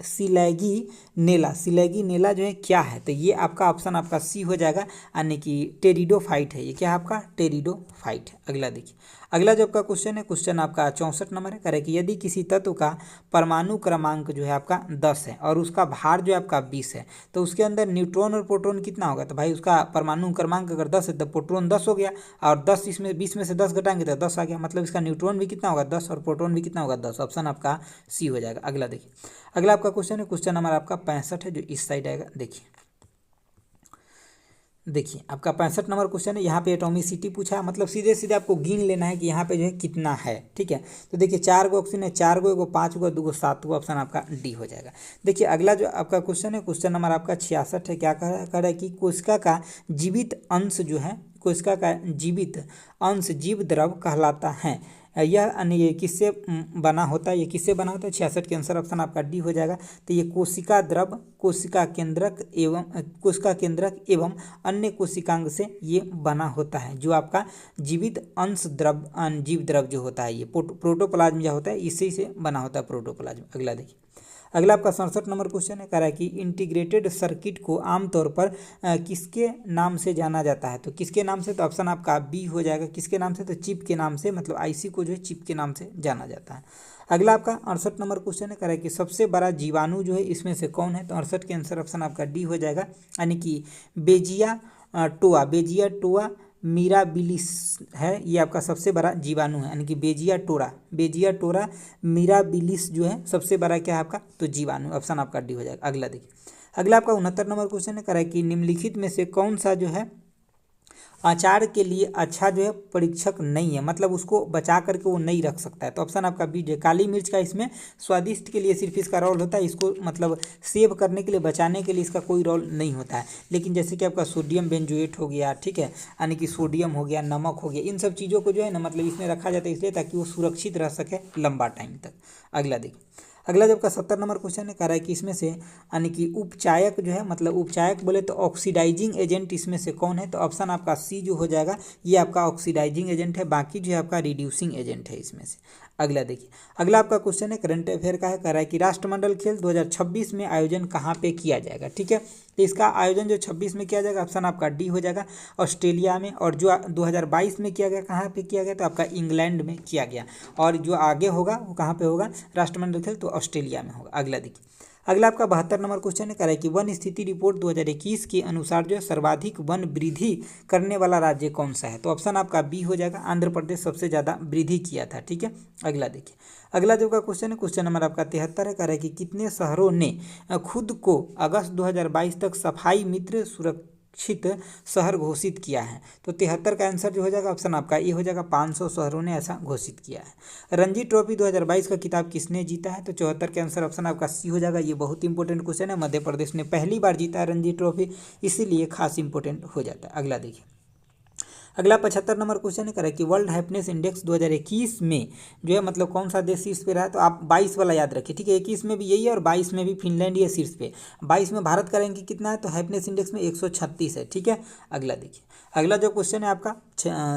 सिलेगी नेला जो है क्या है, तो ये आपका ऑप्शन आपका सी हो जाएगा, यानी कि टेरिडोफाइट है। ये क्या है आपका, टेरिडोफाइट है। अगला देखिए, अगला जो आपका क्वेश्चन है, क्वेश्चन आपका 64 नंबर है। करे कि यदि किसी तत्व का परमाणु क्रमांक जो है आपका 10 है और उसका भार जो है आपका 20 है, तो उसके अंदर न्यूट्रॉन और प्रोटॉन कितना होगा, तो भाई उसका परमाणु क्रमांक अगर 10 है तो प्रोटॉन 10 हो गया, और 10 इसमें 20 में से 10 घटाएंगे तो 10 आ गया, मतलब इसका न्यूट्रॉन भी कितना होगा 10 और प्रोटॉन भी कितना होगा 10। ऑप्शन आपका सी हो जाएगा। अगला देखिए, अगला आपका क्वेश्चन है, क्वेश्चन नंबर आपका 65 है, जो इस साइड आएगा। देखिए आपका 65 नंबर क्वेश्चन है। यहाँ पे एटॉमिसिटी पूछा है, मतलब सीधे सीधे आपको गिन लेना है कि यहाँ पे जो है कितना है। ठीक है, तो देखिए 4 गो ऑप्शन है, 4 गो, 1 5 गो, 2 गो 7 गो, ऑप्शन आपका डी हो जाएगा। देखिए अगला जो आपका क्वेश्चन है, क्वेश्चन नंबर आपका 66 है। क्या कह रहा है कि कोशिका का जीवित अंश जो है, कोशिका का जीवित अंश जीव द्रव कहलाता है। यह ये किससे बना होता है, ये किससे बना होता है, 66 के आंसर ऑप्शन आपका डी हो जाएगा। तो ये कोशिका द्रव, कोशिका केंद्रक एवं अन्य कोशिकांग से ये बना होता है, जो आपका जीवित अंश द्रव जीव द्रव जो होता है ये प्रोटोप्लाज्म जो होता है इसी से बना होता है, प्रोटोप्लाज्म। अगला देखिए, अगला आपका 67 नंबर क्वेश्चन है। कह रहा है कि इंटीग्रेटेड सर्किट को आमतौर पर किसके नाम से जाना जाता है, तो किसके नाम से, तो ऑप्शन आपका बी हो जाएगा। किसके नाम से, तो चिप के नाम से, मतलब आईसी को जो है चिप के नाम से जाना जाता है। अगला आपका 68 नंबर क्वेश्चन है। कह रहा है कि सबसे बड़ा जीवाणु जो है इसमें से कौन है, तो 68 के आंसर ऑप्शन आपका डी हो जाएगा, यानी कि बेजिया टोआ मिराबिलिस है, ये आपका सबसे बड़ा जीवाणु है, यानी कि बेजिया टोरा मिराबिलिस जो है सबसे बड़ा क्या है आपका, तो जीवाणु। ऑप्शन आपका डी हो जाएगा। अगला देखिए, अगला आपका 69 नंबर क्वेश्चन है। कह रहा है कि निम्नलिखित में से कौन सा जो है अचार के लिए अच्छा जो है परीक्षक नहीं है, मतलब उसको बचा करके वो नहीं रख सकता है, तो ऑप्शन आपका बी है। काली मिर्च का इसमें स्वादिष्ट के लिए सिर्फ इसका रोल होता है, इसको मतलब सेव करने के लिए, बचाने के लिए इसका कोई रोल नहीं होता है। लेकिन जैसे कि आपका सोडियम बेंजोएट हो गया, ठीक है, यानी कि सोडियम हो गया, नमक हो गया, इन सब चीज़ों को जो है ना मतलब इसमें रखा जाता है इसलिए ताकि वो सुरक्षित रह सके लंबा टाइम तक। अगला देखिए, अगला जब का 70 नंबर क्वेश्चन है। कह रहा है कि इसमें से यानी कि उपचायक जो है, मतलब उपचायक बोले तो ऑक्सीडाइजिंग एजेंट इसमें से कौन है, तो ऑप्शन आपका सी जो हो जाएगा, ये आपका ऑक्सीडाइजिंग एजेंट है। बाकी जो है आपका रिड्यूसिंग एजेंट है इसमें से। अगला देखिए, अगला आपका क्वेश्चन है करंट अफेयर का है, कह रहा है कि राष्ट्रमंडल खेल 2026 में आयोजन कहाँ पे किया जाएगा। ठीक है, तो इसका आयोजन जो 26 में किया जाएगा, ऑप्शन आपका डी हो जाएगा, ऑस्ट्रेलिया में। और जो 2022 में किया गया कहाँ पे किया गया, तो आपका इंग्लैंड में किया गया। और जो आगे होगा वो कहाँ पे होगा, राष्ट्रमंडल खेल तो ऑस्ट्रेलिया में होगा। अगला देखिए, अगला आपका 72 नंबर क्वेश्चन है, कह रहा है कि वन स्थिति रिपोर्ट 2021 के अनुसार जो है सर्वाधिक वन वृद्धि करने वाला राज्य कौन सा है। तो ऑप्शन आपका बी हो जाएगा, आंध्र प्रदेश सबसे ज़्यादा वृद्धि किया था। ठीक है, अगला देखिए, अगला जो का क्वेश्चन है, क्वेश्चन नंबर आपका 73 है, कह रहा है कि कितने शहरों ने खुद को अगस्त 2022 तक सफाई मित्र सुरक्षित शहर घोषित किया है। तो 73 का आंसर जो हो जाएगा, ऑप्शन आपका ए हो जाएगा, 500 शहरों ने ऐसा घोषित किया है। रणजी ट्रॉफी 2022 का खिताब किसने जीता है। तो 74 के आंसर ऑप्शन आपका सी हो जाएगा। ये बहुत इंपॉर्टेंट क्वेश्चन है, मध्य प्रदेश ने पहली बार जीता है रणजी ट्रॉफी, इसीलिए खास इंपॉर्टेंट हो जाता है। अगला देखिए, अगला 75 नंबर क्वेश्चन है, करें कि वर्ल्ड हैप्पीनेस इंडेक्स 2021 में जो है मतलब कौन सा देश शीर्ष पे रहा है। तो आप 22 वाला याद रखिए। ठीक है, 21 में भी यही है और 22 में भी फिनलैंड ये शीर्ष पे। 22 में भारत का रैंकिंग कितना है, तो हैप्पीनेस इंडेक्स में 136 है। ठीक है, अगला देखिए, अगला जो क्वेश्चन है आपका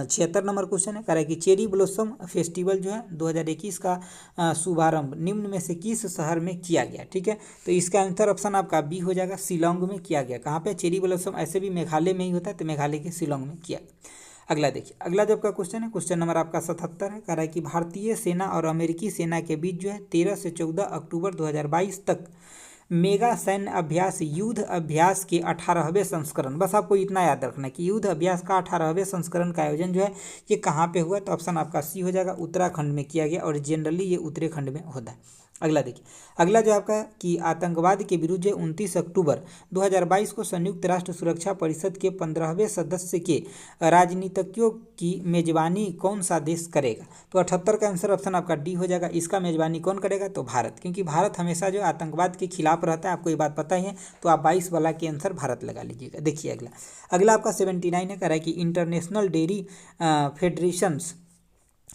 76 नंबर क्वेश्चन है, करें कि चेरी ब्लॉसम फेस्टिवल जो है 2021 का शुभारंभ निम्न में से किस शहर में किया गया। ठीक है, तो इसका आंसर ऑप्शन आपका बी हो जाएगा, शिलोंग में किया गया। कहाँ पे, चेरी ब्लॉसम ऐसे भी मेघालय में ही होता है, तो मेघालय के शिलोंग में किया। अगला देखिए, अगला जब का क्वेश्चन है, क्वेश्चन नंबर आपका 77 है, कह रहा है कि भारतीय सेना और अमेरिकी सेना के बीच जो है 13 से 14 अक्टूबर 2022 तक मेगा सैन्य अभ्यास युद्ध अभ्यास के 18वें संस्करण, बस आपको इतना याद रखना है कि युद्ध अभ्यास का 18वें संस्करण का आयोजन जो है ये कहाँ पे हुआ। तो ऑप्शन आपका सी हो जाएगा, उत्तराखंड में किया गया, और जनरली ये उत्तराखंड में होता है। अगला देखिए, अगला जो आपका कि आतंकवाद के विरुद्ध 29 अक्टूबर 2022 को संयुक्त राष्ट्र सुरक्षा परिषद के 15वें सदस्य के राजनीतिज्ञों की मेजबानी कौन सा देश करेगा। तो 78 का आंसर ऑप्शन आपका डी हो जाएगा। इसका मेजबानी कौन करेगा, तो भारत, क्योंकि भारत हमेशा जो आतंकवाद के खिलाफ रहता है, आपको ये बात पता ही है। तो आप 22 वाला के आंसर भारत लगा लीजिएगा। देखिए अगला, अगला आपका 79 है, कह रहा है कि international dairy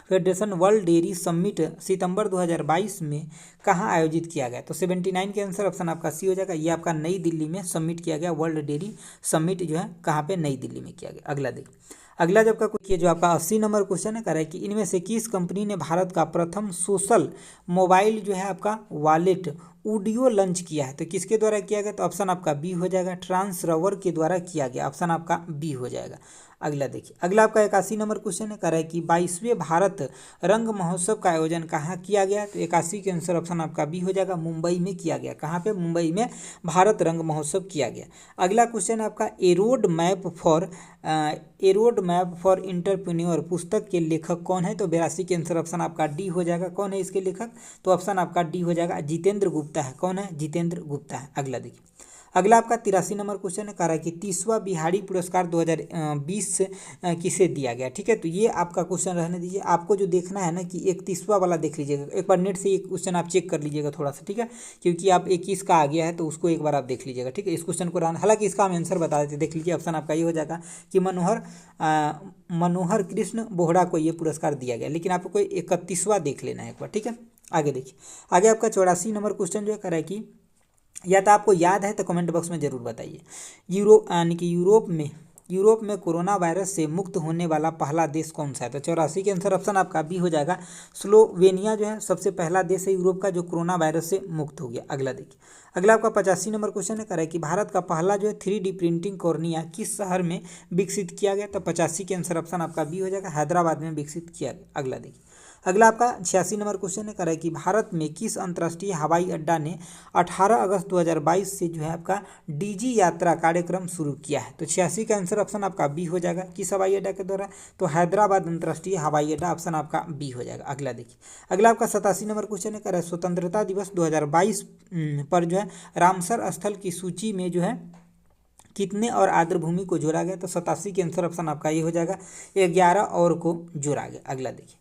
federation world dairy summit सितंबर 2022 में कहाँ आयोजित किया गया। तो 79 के आंसर ऑप्शन आपका सी हो जाएगा। ये आपका नई दिल्ली में समिट किया गया, वर्ल्ड डेयरी समिट जो है कहाँ पे, नई दिल्ली में किया गया। अगला देखिए, अगला जब का ये जो आपका 80 नंबर क्वेश्चन है, कह रहा है कि इनमें से किस कंपनी ने भारत का प्रथम सोशल मोबाइल जो है आपका वॉलेट ऑडियो लॉन्च किया है। तो किसके द्वारा किया गया, तो ऑप्शन आपका बी हो जाएगा, ट्रांसरवर के द्वारा किया गया, ऑप्शन आपका बी हो जाएगा। अगला देखिए, अगला आपका 81 नंबर क्वेश्चन है, कह रहा है कि 22वें भारत रंग महोत्सव का आयोजन कहाँ किया गया। तो 81 के आंसर ऑप्शन आपका बी हो जाएगा, मुंबई में किया गया। कहाँ पे, मुंबई में भारत रंग महोत्सव किया गया। अगला क्वेश्चन है आपका ए रोड मैप फॉर इंटरप्रेन्योर पुस्तक के लेखक कौन है। तो 82 के आंसर ऑप्शन आपका डी हो जाएगा। कौन है इसके लेखक, तो ऑप्शन आपका डी हो जाएगा, जितेंद्र गुप्ता है। कौन है, जितेंद्र गुप्ता है। अगला देखिए, अगला आपका 83 नंबर क्वेश्चन है, कह रहा है कि 30वां बिहारी पुरस्कार 2020 किसे दिया गया। ठीक है, तो ये आपका क्वेश्चन रहने दीजिए। आपको जो देखना है ना कि 31वां वाला देख लीजिएगा, एक बार नेट से ये क्वेश्चन आप चेक कर लीजिएगा थोड़ा सा। ठीक है, क्योंकि आप 21 का आ गया है तो उसको एक बार आप देख लीजिएगा। ठीक है, इस क्वेश्चन को हालांकि इसका हम आंसर बता देते, देख लीजिए। ऑप्शन आपका ये हो जाएगा कि मनोहर कृष्ण बोहरा को ये पुरस्कार दिया गया, लेकिन आपको 31वां देख लेना है एक बार। ठीक है, आगे देखिए, आगे आपका 84 नंबर क्वेश्चन जो है, कह रहा है कि या तो आपको याद है तो कमेंट बॉक्स में ज़रूर बताइए। यानी कि यूरोप में कोरोना वायरस से मुक्त होने वाला पहला देश कौन सा है। तो 84 के आंसर ऑप्शन आपका बी हो जाएगा, स्लोवेनिया जो है सबसे पहला देश है यूरोप का जो कोरोना वायरस से मुक्त हो गया। अगला देखिए, अगला आपका 85 नंबर क्वेश्चन है, कह रहा है कि भारत का पहला जो है 3D प्रिंटिंग कॉर्निया किस शहर में विकसित किया गया। तो 85 के आंसर ऑप्शन आपका बी हो जाएगा, हैदराबाद में विकसित किया गया। अगला देखिए, अगला आपका 86 नंबर क्वेश्चन है, कह रहा है कि भारत में किस अंतर्राष्ट्रीय हवाई अड्डा ने 18 अगस्त 2022 से जो है आपका डीजी यात्रा कार्यक्रम शुरू किया है। तो 86 का आंसर ऑप्शन आपका बी हो जाएगा। किस हवाई अड्डा के द्वारा, तो हैदराबाद अंतर्राष्ट्रीय हवाई अड्डा, ऑप्शन आपका बी हो जाएगा। अगला देखिए, अगला आपका 87 नंबर क्वेश्चन है, कह रहा है स्वतंत्रता दिवस 2022 पर जो है रामसर स्थल की सूची में जो है कितने और आर्द्रभूमि को जोड़ा गया। तो 87 के आंसर ऑप्शन आपका ये हो जाएगा, 11 और को जोड़ा गया। अगला देखिए,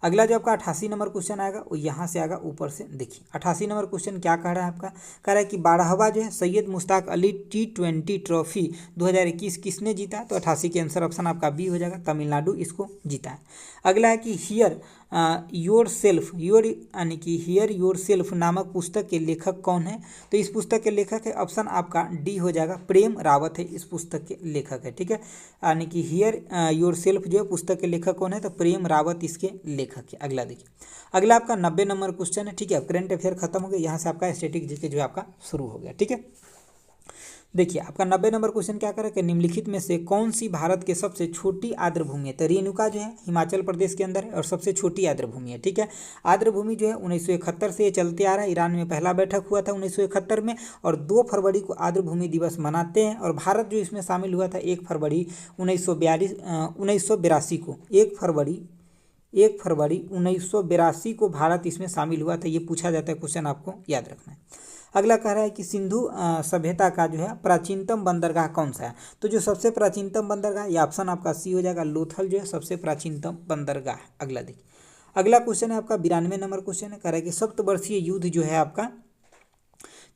अगला जो आपका 88 नंबर क्वेश्चन आएगा वो यहाँ से आएगा ऊपर से। देखिए 88 नंबर क्वेश्चन क्या कह रहा है आपका, कह रहा है कि 12वां जो है सैयद मुश्ताक अली T20 ट्रॉफी 2021 किसने जीता। तो 88 के आंसर ऑप्शन आपका बी हो जाएगा, तमिलनाडु इसको जीता है। अगला है कि हियर योर सेल्फ यानी कि हियर योर सेल्फ नामक पुस्तक के लेखक कौन है? तो इस पुस्तक के लेखक है ऑप्शन आपका डी हो जाएगा, प्रेम रावत है इस पुस्तक के लेखक है। ठीक है, यानी कि हियर योर सेल्फ जो है पुस्तक के लेखक कौन है? तो प्रेम रावत इसके लेखक है। अगला देखिए, अगला आपका 90 नंबर क्वेश्चन है। ठीक है, करंट अफेयर खत्म हो गया, यहाँ से आपका स्टैटिक जीके जो है आपका शुरू हो गया। ठीक है, देखिए आपका 90 नंबर क्वेश्चन क्या करे कि निम्नलिखित में से कौन सी भारत के सबसे छोटी आर्द्रभूमि है? तो रेणुका जो है हिमाचल प्रदेश के अंदर है और सबसे छोटी आर्द्रभूमि है। ठीक है, आर्द्रभूमि जो है 1971 से ये चलते आ रहा है। ईरान में पहला बैठक हुआ था 1971 में और 2 फरवरी को आर्द्रभूमि दिवस मनाते हैं। और भारत जो इसमें शामिल हुआ था 1 फरवरी 1982 को, 1 फरवरी 1982 को भारत इसमें शामिल हुआ था। ये पूछा जाता है क्वेश्चन, आपको याद रखना है। अगला कह रहा है कि सिंधु सभ्यता का जो है प्राचीनतम बंदरगाह कौन सा है? तो जो सबसे प्राचीनतम बंदरगाह, ये ऑप्शन आपका सी हो जाएगा, लोथल जो है सबसे प्राचीनतम बंदरगाह। अगला देखिए, अगला क्वेश्चन है आपका 92 नंबर क्वेश्चन है। कह रहा है कि सप्तवर्षीय युद्ध जो है आपका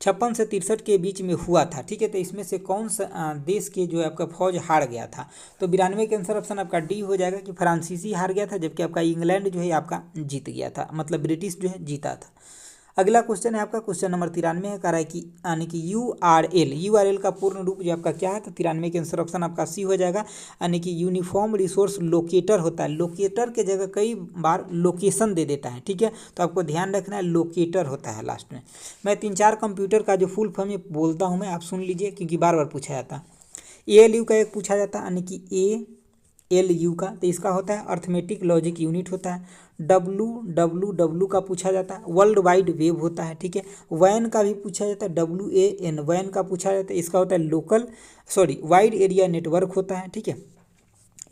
56 से 63 के बीच में हुआ था। ठीक है, तो इसमें से कौन सा देश के जो है आपका फौज हार गया था? तो 92 के आंसर ऑप्शन आपका डी हो जाएगा कि फ्रांसीसी हार गया था, जबकि आपका इंग्लैंड जो है आपका जीत गया था, मतलब ब्रिटिश जो है जीता था। अगला क्वेश्चन है आपका क्वेश्चन नंबर 93 है। कह रहा है कि यानी कि यूआरएल का पूर्ण रूप जो आपका क्या है? तो 93 के आंसर ऑप्शन आपका सी हो जाएगा, यानी कि यूनिफॉर्म रिसोर्स लोकेटर होता है। लोकेटर के जगह कई बार लोकेशन दे देता है। ठीक है, तो आपको ध्यान रखना है लोकेटर होता है लास्ट में। मैं 3-4 कंप्यूटर का जो फुल फॉर्म बोलता हूँ मैं, आप सुन लीजिए क्योंकि बार बार पूछा जाता है। ALU का एक पूछा जाता है, यानी कि ALU का, तो इसका होता है अर्थमेटिक लॉजिक यूनिट होता है। WWW का पूछा जाता है, वर्ल्ड वाइड वेब होता है। ठीक है, WAN का भी पूछा जाता है, WAN का पूछा जाता है, इसका होता है वाइड एरिया नेटवर्क होता है। ठीक है,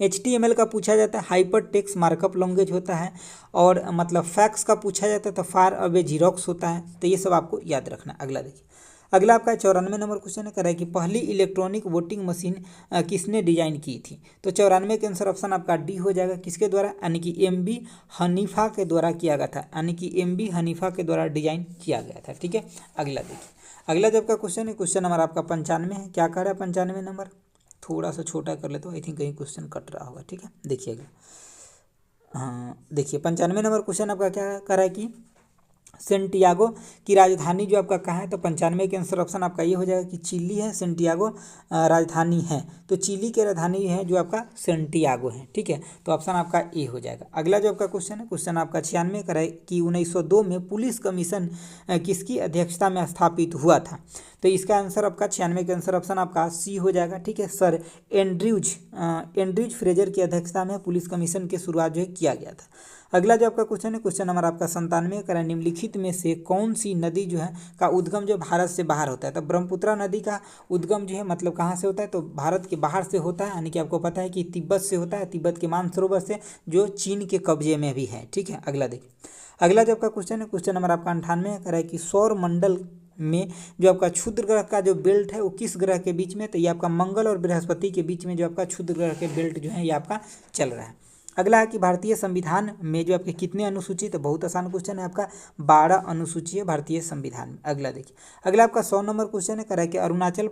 HTML का पूछा जाता है, हाइपर टेक्स्ट मार्कअप लैंग्वेज होता है। और मतलब फैक्स का पूछा जाता है तो फार अवे जीरोक्स होता है। तो ये सब आपको याद रखना है। अगला देखिए, अगला आपका 94 नंबर क्वेश्चन है। कह रहा है कि पहली इलेक्ट्रॉनिक वोटिंग मशीन किसने डिजाइन की थी? तो 94 के आंसर ऑप्शन आपका डी हो जाएगा, किसके द्वारा? यानी कि MB हनीफा के द्वारा किया गया था, यानी कि MB हनीफा के द्वारा डिजाइन किया गया था। ठीक है, अगला देखिए, अगला जब का क्वेश्चन है क्वेश्चन नंबर आपका 95 है। क्या कह रहा है 95 नंबर? थोड़ा सा छोटा कर ले तो आई थिंक कहीं क्वेश्चन कट रहा होगा। ठीक है, देखिएगा, हाँ देखिए 95 नंबर क्वेश्चन आपका क्या कह रहा है कि सेंटियागो की राजधानी जो आपका कहाँ है? तो 95 के आंसर ऑप्शन आपका ये हो जाएगा कि चिली है, सेंटियागो राजधानी है। तो चिली की राजधानी है जो आपका सेंटियागो है। ठीक है, तो ऑप्शन आपका ए हो जाएगा। अगला जो आपका क्वेश्चन है क्वेश्चन आपका 96 का है कि 1902 में पुलिस कमीशन किसकी अध्यक्षता में स्थापित हुआ था? तो इसका आंसर आपका 96 के आंसर ऑप्शन आपका सी हो जाएगा। ठीक है, सर एंड्रयूज फ्रेजर की अध्यक्षता में पुलिस कमीशन की शुरुआत जो है किया गया था। अगला जो आपका क्वेश्चन है क्वेश्चन नंबर आपका 97 का, निम्नलिखित में से कौन सी नदी जो है का उद्गम जो भारत से बाहर होता है? तो ब्रह्मपुत्र नदी का उद्गम जो है मतलब कहाँ से होता है? तो भारत के बाहर से होता है, यानी कि आपको पता है कि तिब्बत से होता है, तिब्बत के मानसरोवर से, जो चीन के कब्जे में भी है। ठीक है, अगला देखिए, अगला जो आपका क्वेश्चन है क्वेश्चन नंबर आपका 98 कह रहा है कि सौर मंडल में जो आपका क्षुद्र ग्रह का जो बेल्ट है वो किस ग्रह के बीच में? तो ये आपका मंगल और बृहस्पति के बीच में जो आपका क्षुद्र ग्रह के बेल्ट जो है ये आपका चल रहा है। अगला है कि भारतीय संविधान में जो आपके कितने अनुसूची? तो बहुत आसान क्वेश्चन है आपका, 12 अनुसूची है भारतीय संविधान में। अगला देखिए, अगला आपका 100 नंबर क्वेश्चन है। कह रहा है कि अरुणाचल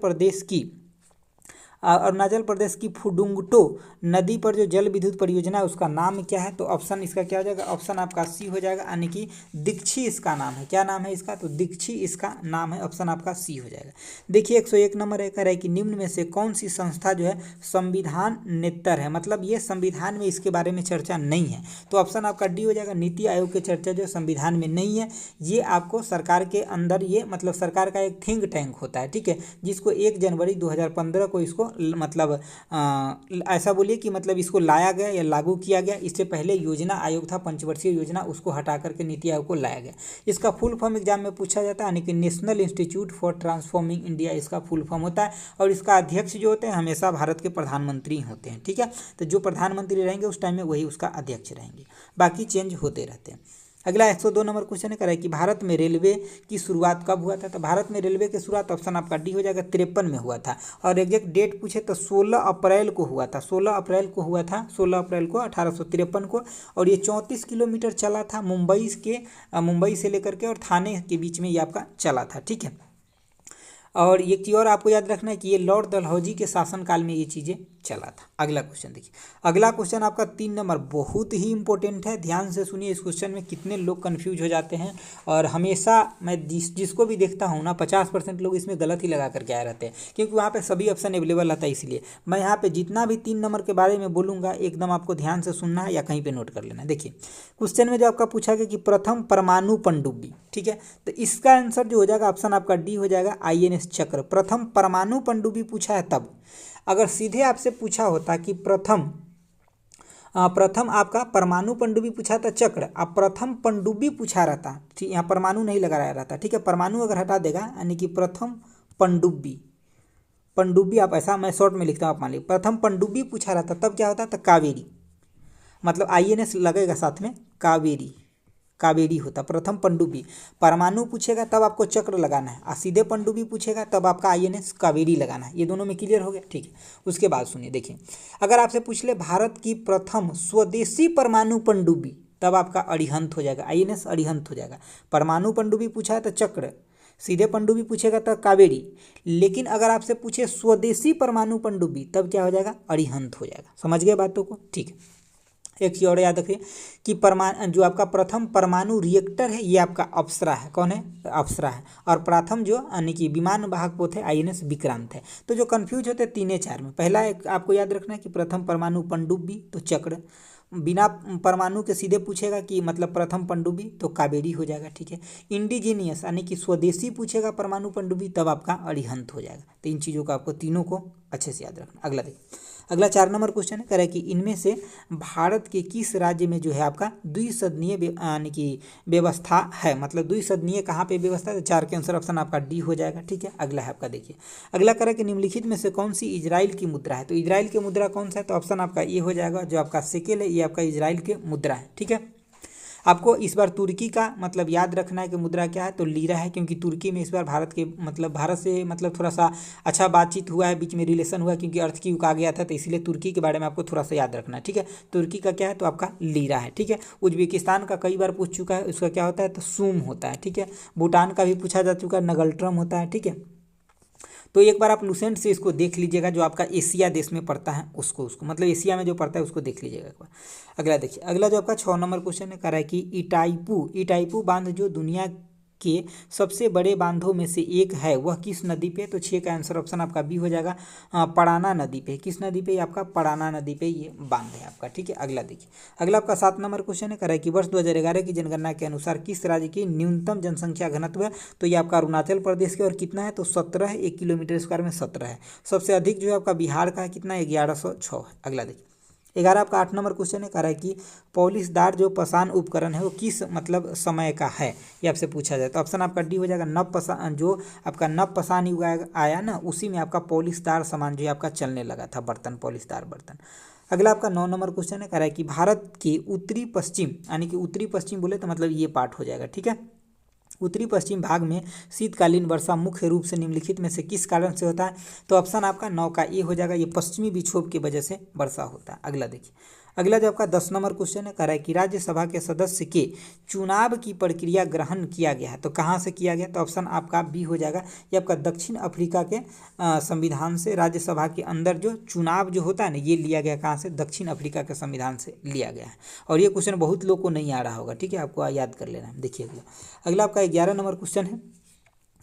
प्रदेश की फुडुंगटो नदी पर जो जल विद्युत परियोजना है उसका नाम क्या है? तो ऑप्शन इसका क्या हो जाएगा? ऑप्शन आपका सी हो जाएगा, यानी कि दीक्षी इसका नाम है। क्या नाम है इसका? तो दीक्षी इसका नाम है, ऑप्शन आपका सी हो जाएगा। देखिए 101 नंबर है, कह रहा है कि निम्न में से कौन सी संस्था जो है संविधान नेतर है? मतलब ये संविधान में इसके बारे में चर्चा नहीं है, तो ऑप्शन आपका डी हो जाएगा। नीति आयोग की चर्चा जो संविधान में नहीं है, ये आपको सरकार के अंदर, ये मतलब सरकार का एक थिंक टैंक होता है। ठीक है, जिसको 1 जनवरी 2015 को इसको मतलब ऐसा बोलिए कि मतलब इसको लाया गया या लागू किया गया। इससे पहले योजना आयोग था, पंचवर्षीय योजना, उसको हटा करके नीति आयोग को लाया गया। इसका फुल फॉर्म एग्जाम में पूछा जाता है, यानी कि national institute for transforming India इसका फुल फॉर्म होता है। और इसका अध्यक्ष जो होते हैं हमेशा भारत के प्रधानमंत्री होते हैं। ठीक है, तो जो प्रधानमंत्री रहेंगे उस टाइम में वही उसका अध्यक्ष रहेंगे, बाकी चेंज होते रहते हैं। अगला 102 नंबर क्वेश्चन है, कह रहा है कि भारत में रेलवे की शुरुआत कब हुआ था? तो भारत में रेलवे की शुरुआत ऑप्शन आपका डी हो जाएगा, 53 में हुआ था। और एग्जैक्ट डेट पूछे तो 16 अप्रैल को हुआ था, 16 अप्रैल को हुआ था, 16 अप्रैल को 1853 को। और ये 34 किलोमीटर चला था, मुंबई से लेकर के और थाने के बीच में ये आपका चला था। ठीक है, और एक चीज़ और आपको याद रखना है कि ये लॉर्ड डलहौजी के शासनकाल में ये चीज़ें चला था। अगला क्वेश्चन देखिए, अगला क्वेश्चन आपका 3 नंबर बहुत ही इंपॉर्टेंट है, ध्यान से सुनिए। इस क्वेश्चन में कितने लोग कंफ्यूज हो जाते हैं और हमेशा मैं जिसको भी देखता हूँ ना 50% लोग इसमें गलत ही लगा करके आए रहते हैं, क्योंकि वहाँ पे सभी ऑप्शन अवेलेबल आता है। इसलिए मैं यहाँ पे जितना भी 3 नंबर के बारे में बोलूँगा एकदम आपको ध्यान से सुनना है या कहीं पर नोट कर लेना है। देखिए क्वेश्चन में जो आपका पूछा गया कि प्रथम परमाणु पनडुब्बी, ठीक है, तो इसका आंसर जो हो जाएगा ऑप्शन आपका डी हो जाएगा, INS चक्र। प्रथम परमाणु पनडुब्बी पूछा है तब, अगर सीधे आपसे पूछा होता कि प्रथम आपका परमाणु पनडुब्बी पूछा था चक्र, अब प्रथम पनडुब्बी पूछा रहता, ठीक, यहाँ परमाणु नहीं लगाया रहता, ठीक है, परमाणु अगर हटा देगा यानी कि प्रथम पनडुब्बी, पनडुब्बी आप ऐसा मैं शॉर्ट में लिखता हूँ, आप मान लीजिए प्रथम पनडुब्बी पूछा रहता तब क्या होता, तो कावेरी, मतलब INS लगेगा साथ में, कावेरी, कावेरी होता। प्रथम पनडुब्बी, परमाणु पूछेगा तब आपको चक्र लगाना है, और सीधे पनडुब्बी पूछेगा तब आपका INS कावेरी लगाना है। ये दोनों में क्लियर हो गया, ठीक है। उसके बाद सुनिए, देखिए अगर आपसे पूछ ले भारत की प्रथम स्वदेशी परमाणु पनडुब्बी, तब आपका अरिहंत हो जाएगा, INS अरिहंत हो जाएगा। परमाणु पनडुब्बी पूछा है तो चक्र, सीधे पनडुब्बी पूछेगा तो कावेरी, लेकिन अगर आपसे पूछे स्वदेशी परमाणु पनडुब्बी तब क्या हो जाएगा, अरिहंत हो जाएगा। समझ गए बातों को, ठीक है। एक चीज और याद रखिए कि जो आपका प्रथम परमाणु रिएक्टर है ये आपका अप्सरा है, कौन है, अप्सरा है, और प्रथम जो यानी कि विमान वाहक पोत है INS विक्रांत है। तो जो कंफ्यूज होते हैं 3-4 में, पहला एक आपको याद रखना है कि प्रथम परमाणु पनडुब्बी तो चक्र, बिना परमाणु के सीधे पूछेगा कि मतलब प्रथम पनडुब्बी तो कावेरी हो जाएगा, ठीक है। इंडिजीनियस यानी कि स्वदेशी पूछेगा परमाणु पनडुब्बी तब आपका अरिहंत हो जाएगा। तो इन चीज़ों को आपको तीनों को अच्छे से याद रखना। अगला देखिए, अगला 4 नंबर क्वेश्चन है, कह रहा है कि इनमें से भारत के किस राज्य में जो है आपका द्विसदनीय यानी कि व्यवस्था है, मतलब द्विसदनीय कहाँ पे व्यवस्था है, तो 4 के आंसर ऑप्शन आपका डी हो जाएगा, ठीक है। अगला है आपका देखिए, अगला कह रहा है कि निम्नलिखित में से कौन सी इजराइल की मुद्रा है, तो इजराइल की मुद्रा कौन सा है, तो ऑप्शन आपका ये हो जाएगा, जो आपका सेकेल है ये आपका इजराइल के मुद्रा है, ठीक है। आपको इस बार तुर्की का मतलब याद रखना है कि मुद्रा क्या है, तो लीरा है, क्योंकि तुर्की में इस बार भारत के मतलब भारत से मतलब थोड़ा सा अच्छा बातचीत हुआ है, बीच में रिलेशन हुआ, क्योंकि अर्थक्वेक आ गया था, तो इसलिए तुर्की के बारे में आपको थोड़ा सा याद रखना है, ठीक है। तुर्की का क्या है, तो आपका लीरा है, ठीक है। उज्बेकिस्तान का कई बार पूछ चुका है, उसका क्या होता है, तो सूम होता है, ठीक है। भूटान का भी पूछा जा चुका है, नगल्ट्रम होता है, ठीक है। तो एक बार आप लुसेंट से इसको देख लीजिएगा, जो आपका एशिया देश में पड़ता है उसको मतलब एशिया में जो पड़ता है उसको देख लीजिएगा एक बार। अगला देखिए, अगला जो आपका 6 नंबर क्वेश्चन है, कह रहा है कि इटाईपू बांध जो दुनिया के सबसे बड़े बांधों में से एक है वह किस नदी पे, तो 6 का आंसर ऑप्शन आपका बी हो जाएगा, पड़ाना नदी पे। किस नदी पे, आपका पड़ाना नदी पे ये बांध है आपका, ठीक है। अगला देखिए, अगला आपका 7 नंबर क्वेश्चन है, कह रहा है कि वर्ष 2011 की जनगणना के अनुसार किस राज्य की न्यूनतम जनसंख्या घनत्व है, तो ये आपका अरुणाचल प्रदेश के, और कितना है, तो 17 है, 1 किलोमीटर स्क्वायर में 17 है। सबसे अधिक जो है आपका बिहार का है, कितना है, 1106 है। अगला देखिए, 11 आपका 8 नंबर क्वेश्चन है, कह रहा है कि पॉलिशदार जो पसान उपकरण है वो किस मतलब समय का है, ये आपसे पूछा जाए, तो ऑप्शन आपका डी हो जाएगा, नव पसान, जो आपका नव पसान युग आया ना उसी में आपका पॉलिशदार सामान जो है आपका चलने लगा था, बर्तन, पॉलिशदार बर्तन। अगला आपका 9 नंबर क्वेश्चन है, कह रहा है कि भारत के उत्तरी पश्चिम यानी कि उत्तरी पश्चिम बोले तो मतलब ये पार्ट हो जाएगा, ठीक है। उत्तरी पश्चिम भाग में शीतकालीन वर्षा मुख्य रूप से निम्नलिखित में से किस कारण से होता है, तो ऑप्शन आपका 9 का ए हो जाएगा, ये पश्चिमी विक्षोभ की वजह से वर्षा होता है। अगला देखिए, अगला जो आपका 10 नंबर क्वेश्चन है, कह रहा है कि राज्यसभा के सदस्य के चुनाव की प्रक्रिया ग्रहण किया गया है, तो कहाँ से किया गया, तो ऑप्शन आपका बी हो जाएगा, ये आपका दक्षिण अफ्रीका के संविधान से राज्यसभा के अंदर जो चुनाव जो होता है ना ये लिया गया, कहाँ से, दक्षिण अफ्रीका के संविधान से लिया गया है। और ये क्वेश्चन बहुत लोग को नहीं आ रहा होगा, ठीक है, आपको याद कर लेना है। देखिए अगला आपका 11 नंबर क्वेश्चन है,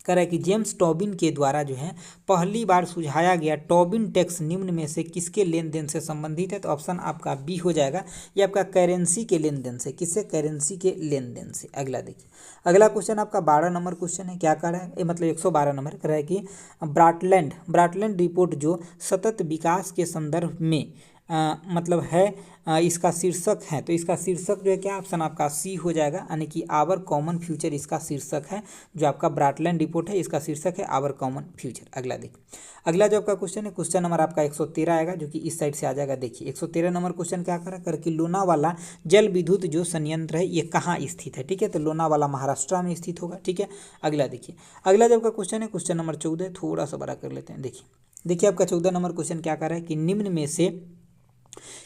कह रहा है कि जेम्स टोबिन के द्वारा जो है पहली बार सुझाया गया टोबिन टैक्स निम्न में से किसके लेन देन से संबंधित है, तो ऑप्शन आपका बी हो जाएगा, ये आपका करेंसी के लेन देन से, किससे, करेंसी के लेन देन से। अगला देखिए, अगला क्वेश्चन आपका 12 नंबर क्वेश्चन है, क्या कर रहा है, मतलब 112 नंबर, कह रहा है कि ब्राटलैंड रिपोर्ट जो सतत विकास के संदर्भ में मतलब है इसका शीर्षक है, तो इसका शीर्षक जो है क्या, ऑप्शन आपका सी हो जाएगा, यानी कि आवर कॉमन फ्यूचर इसका शीर्षक है, जो आपका ब्राटलैंड रिपोर्ट है इसका शीर्षक है आवर कॉमन फ्यूचर। अगला देखिए, अगला जो आपका क्वेश्चन है, क्वेश्चन नंबर आपका 113 आएगा, जो कि इस साइड से आ जाएगा। देखिए 113 नंबर क्वेश्चन क्या कर कि लोनावाला जल विद्युत जो संयंत्र है ये कहाँ स्थित है, ठीक है, तो लोनावाला महाराष्ट्र में स्थित होगा, ठीक है। अगला देखिए, अगला जो आपका क्वेश्चन है, क्वेश्चन नंबर 14, थोड़ा सा बड़ा कर लेते हैं। देखिए आपका 14 नंबर क्वेश्चन क्या कर रहा है कि निम्न में से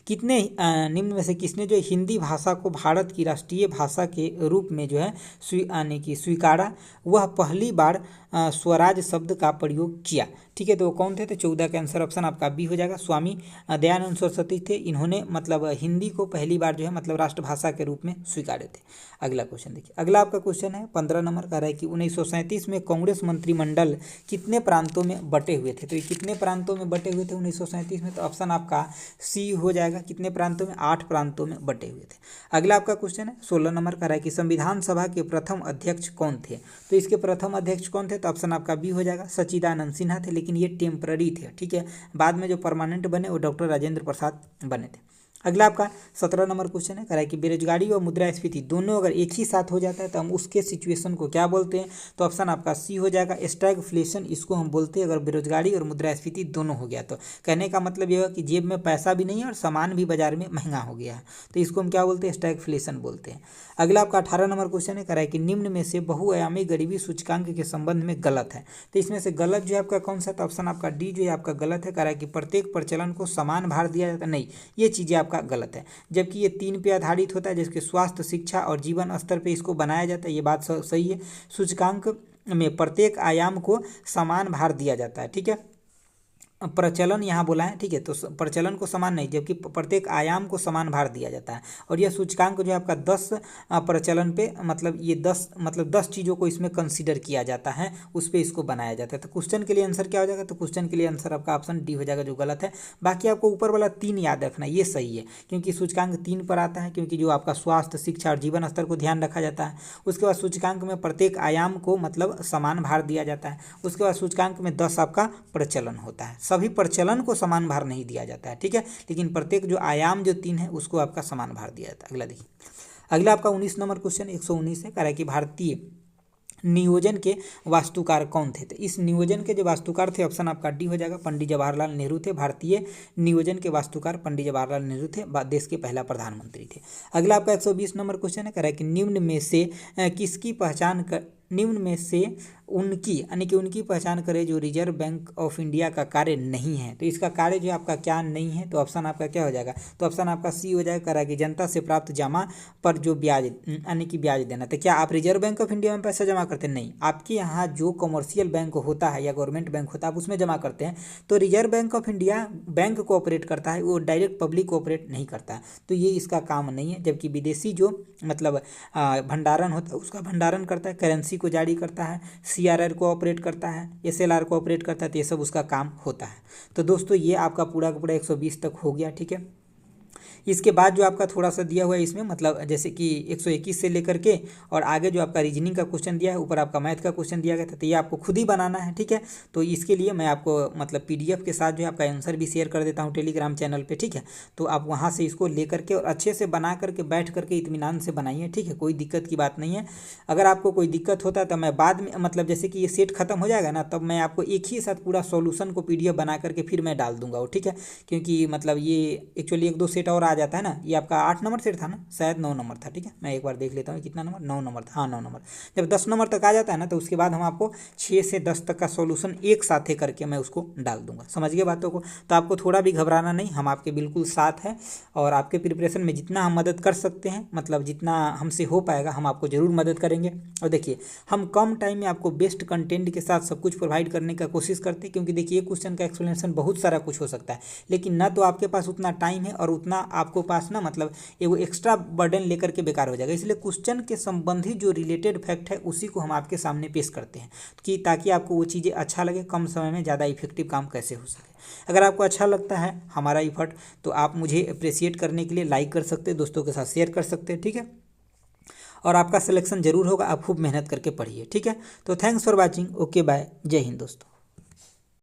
कितने निम्न में से किसने जो हिंदी भाषा को भारत की राष्ट्रीय भाषा के रूप में जो है स्वीकारा, वह पहली बार स्वराज शब्द का प्रयोग किया। ठीक है, तो वो कौन थे? तो 14 का आंसर ऑप्शन आपका बी हो जाएगा, स्वामी दयानंद सरस्वती थे। इन्होंने मतलब हिंदी को पहली बार जो है मतलब राष्ट्रभाषा के रूप में स्वीकारे थे। अगला क्वेश्चन देखिए, अगला आपका क्वेश्चन है 15 नंबर का, रहा है कि 1937 में कांग्रेस मंत्रिमंडल कितने प्रांतों में बटे हुए थे? तो ये कितने प्रांतों में बटे हुए थे 1937 में? तो ऑप्शन आपका सी हो जाएगा। कितने प्रांतों में? 8 प्रांतों में बटे हुए थे। अगला आपका क्वेश्चन है 16 नंबर का, रहा है कि संविधान सभा के प्रथम अध्यक्ष कौन थे? तो इसके प्रथम अध्यक्ष कौन थे? तो ऑप्शन आपका बी हो जाएगा, सच्चिदानंद सिन्हा थे, लेकिन ये टेम्पररी थे। ठीक है, बाद में जो परमानेंट बने वो डॉक्टर राजेंद्र प्रसाद बने थे। अगला आपका 17 नंबर क्वेश्चन है, कह रहा है कि बेरोजगारी और मुद्रास्फीति दोनों अगर एक ही साथ हो जाता है तो हम उसके सिचुएशन को क्या बोलते हैं? तो ऑप्शन आपका सी हो जाएगा, स्टैगफ्लेशन इसको हम बोलते हैं। अगर बेरोजगारी और मुद्रास्फीति दोनों हो गया तो कहने का मतलब यह है कि जेब में पैसा भी नहीं है और सामान भी बाजार में महंगा हो गया है, तो इसको हम क्या बोलते हैं? स्टैगफ्लेशन बोलते हैं। अगला आपका 18 नंबर क्वेश्चन है, कह रहा है कि निम्न में से बहुआयामी गरीबी सूचकांक के संबंध में गलत है। तो इसमें से गलत जो है आपका कौन सा? तो ऑप्शन आपका डी जो है आपका गलत है। कह रहा है कि प्रत्येक प्रचलन को समान भार दिया जाता है, नहीं, ये चीज़ें आपका गलत है। जबकि ये 3 पे आधारित होता है, जिसके स्वास्थ्य, शिक्षा और जीवन स्तर पे इसको बनाया जाता है, ये बात सही है। सूचकांक में प्रत्येक आयाम को समान भार दिया जाता है। ठीक है, प्रचलन यहाँ बोला है। ठीक है, तो प्रचलन को समान नहीं, जबकि प्रत्येक आयाम को समान भार दिया जाता है। और यह सूचकांक जो है आपका 10 प्रचलन पे मतलब ये 10 चीज़ों को इसमें कंसीडर किया जाता है, उस पर इसको बनाया जाता है। तो क्वेश्चन के लिए आंसर क्या हो जाएगा? तो क्वेश्चन के लिए आंसर आपका ऑप्शन डी हो जाएगा, जो गलत है। बाकी आपको ऊपर वाला 3 याद रखना, ये सही है, क्योंकि सूचकांक 3 पर आता है, क्योंकि जो आपका स्वास्थ्य, शिक्षा और जीवन स्तर को ध्यान रखा जाता है। उसके बाद सूचकांक में प्रत्येक आयाम को मतलब समान भार दिया जाता है। उसके बाद सूचकांक में 10 आपका प्रचलन होता है। सभी प्रचलन को समान भार नहीं दिया जाता है। ठीक है, लेकिन प्रत्येक जो आयाम जो 3 है उसको आपका समान भार दिया जाता है। अगला देखिए, अगला आपका 19 नंबर क्वेश्चन 119 है, कह रहा है कि भारतीय नियोजन के वास्तुकार कौन थे? तो इस नियोजन के जो वास्तुकार थे ऑप्शन आपका डी हो जाएगा, पंडित जवाहरलाल नेहरू थे। भारतीय नियोजन के वास्तुकार पंडित जवाहरलाल नेहरू थे, देश के पहला प्रधानमंत्री थे। अगला आपका 120 नंबर क्वेश्चन है, कह रहा है कि निम्न में से किसकी पहचान कर निम्न में से उनकी यानी कि उनकी पहचान करें जो रिजर्व बैंक ऑफ इंडिया का कार्य नहीं है। तो इसका कार्य जो आपका क्या नहीं है? तो ऑप्शन आपका क्या हो जाएगा? तो ऑप्शन आपका सी हो जाएगा, करा कि जनता से प्राप्त जमा पर जो ब्याज यानी कि ब्याज देना। तो क्या आप रिजर्व बैंक ऑफ इंडिया में पैसा जमा करते हैं? नहीं, आपके यहाँ जो कमर्शियल बैंक होता है या गवर्नमेंट बैंक होता है आप उसमें जमा करते हैं। तो reserve bank of India bank को ऑपरेट करता है, वो डायरेक्ट पब्लिक को ऑपरेट नहीं करता है, तो ये इसका काम नहीं है। जबकि विदेशी जो मतलब भंडारण होता है उसका भंडारण करता है, करेंसी को जारी करता है, सीआरआर को ऑपरेट करता है, एसएलआर को ऑपरेट करता है, तो ये सब उसका काम होता है। तो दोस्तों ये आपका पूरा का पूरा 120 तक हो गया। ठीक है, इसके बाद जो आपका थोड़ा सा दिया हुआ है इसमें मतलब जैसे कि 121 से लेकर के और आगे जो आपका रीजनिंग का क्वेश्चन दिया है, ऊपर आपका मैथ का क्वेश्चन दिया गया था, तो ये आपको खुद ही बनाना है। ठीक है, तो इसके लिए मैं आपको मतलब पीडीएफ के साथ जो है आपका आंसर भी शेयर कर देता हूँ टेलीग्राम चैनल पे। ठीक है, तो आप वहाँ से इसको ले करके और अच्छे से बना करके बैठ करके इत्मीनान से बनाइए। ठीक है, कोई दिक्कत की बात नहीं है। अगर आपको कोई दिक्कत होता है तो मैं बाद में मतलब जैसे कि ये सेट खत्म हो जाएगा ना, तब मैं आपको एक ही साथ पूरा सॉल्यूशन को पीडीएफ बना करके फिर मैं डाल दूंगा वो। ठीक है, क्योंकि मतलब ये एक्चुअली 1-2 सेट और आ जाता है ना। ये आपका 8 नंबर सेट था ना, शायद 9 नंबर था। ठीक है, मैं एक बार देख लेता हूँ कितना नंबर, 9 नंबर था। हाँ 9 नंबर। जब 10 नंबर तक आ जाता है ना तो उसके बाद हम आपको 6 से 10 तक का सॉल्यूशन एक साथ ही करके मैं उसको डाल दूंगा। समझ गए बातों को? तो आपको थोड़ा भी घबराना नहीं, हम आपके बिल्कुल साथ हैं और आपके प्रिपरेशन में जितना हम मदद कर सकते हैं मतलब जितना हमसे हो पाएगा हम आपको ज़रूर मदद करेंगे। और देखिए हम कम टाइम में आपको बेस्ट कंटेंट के साथ सब कुछ प्रोवाइड करने का कोशिश करते हैं, क्योंकि देखिए क्वेश्चन का एक्सप्लेनेशन बहुत सारा कुछ हो सकता है, लेकिन ना तो आपके पास उतना टाइम है और उतना आपको पास ना मतलब वो एक्स्ट्रा बर्डन लेकर के बेकार हो जाएगा। इसलिए क्वेश्चन के संबंधित जो रिलेटेड फैक्ट है उसी को हम आपके सामने पेश करते हैं कि ताकि आपको वो चीज़ें अच्छा लगे, कम समय में ज़्यादा इफेक्टिव काम कैसे हो सके। अगर आपको अच्छा लगता है हमारा एफर्ट तो आप मुझे अप्रिशिएट करने के लिए लाइक कर सकते हैं, दोस्तों के साथ शेयर कर सकते हैं। ठीक है, और आपका सिलेक्शन जरूर होगा, आप खूब मेहनत करके पढ़िए। ठीक है, तो thanks for watching. Okay bye, Jai Hind दोस्तों।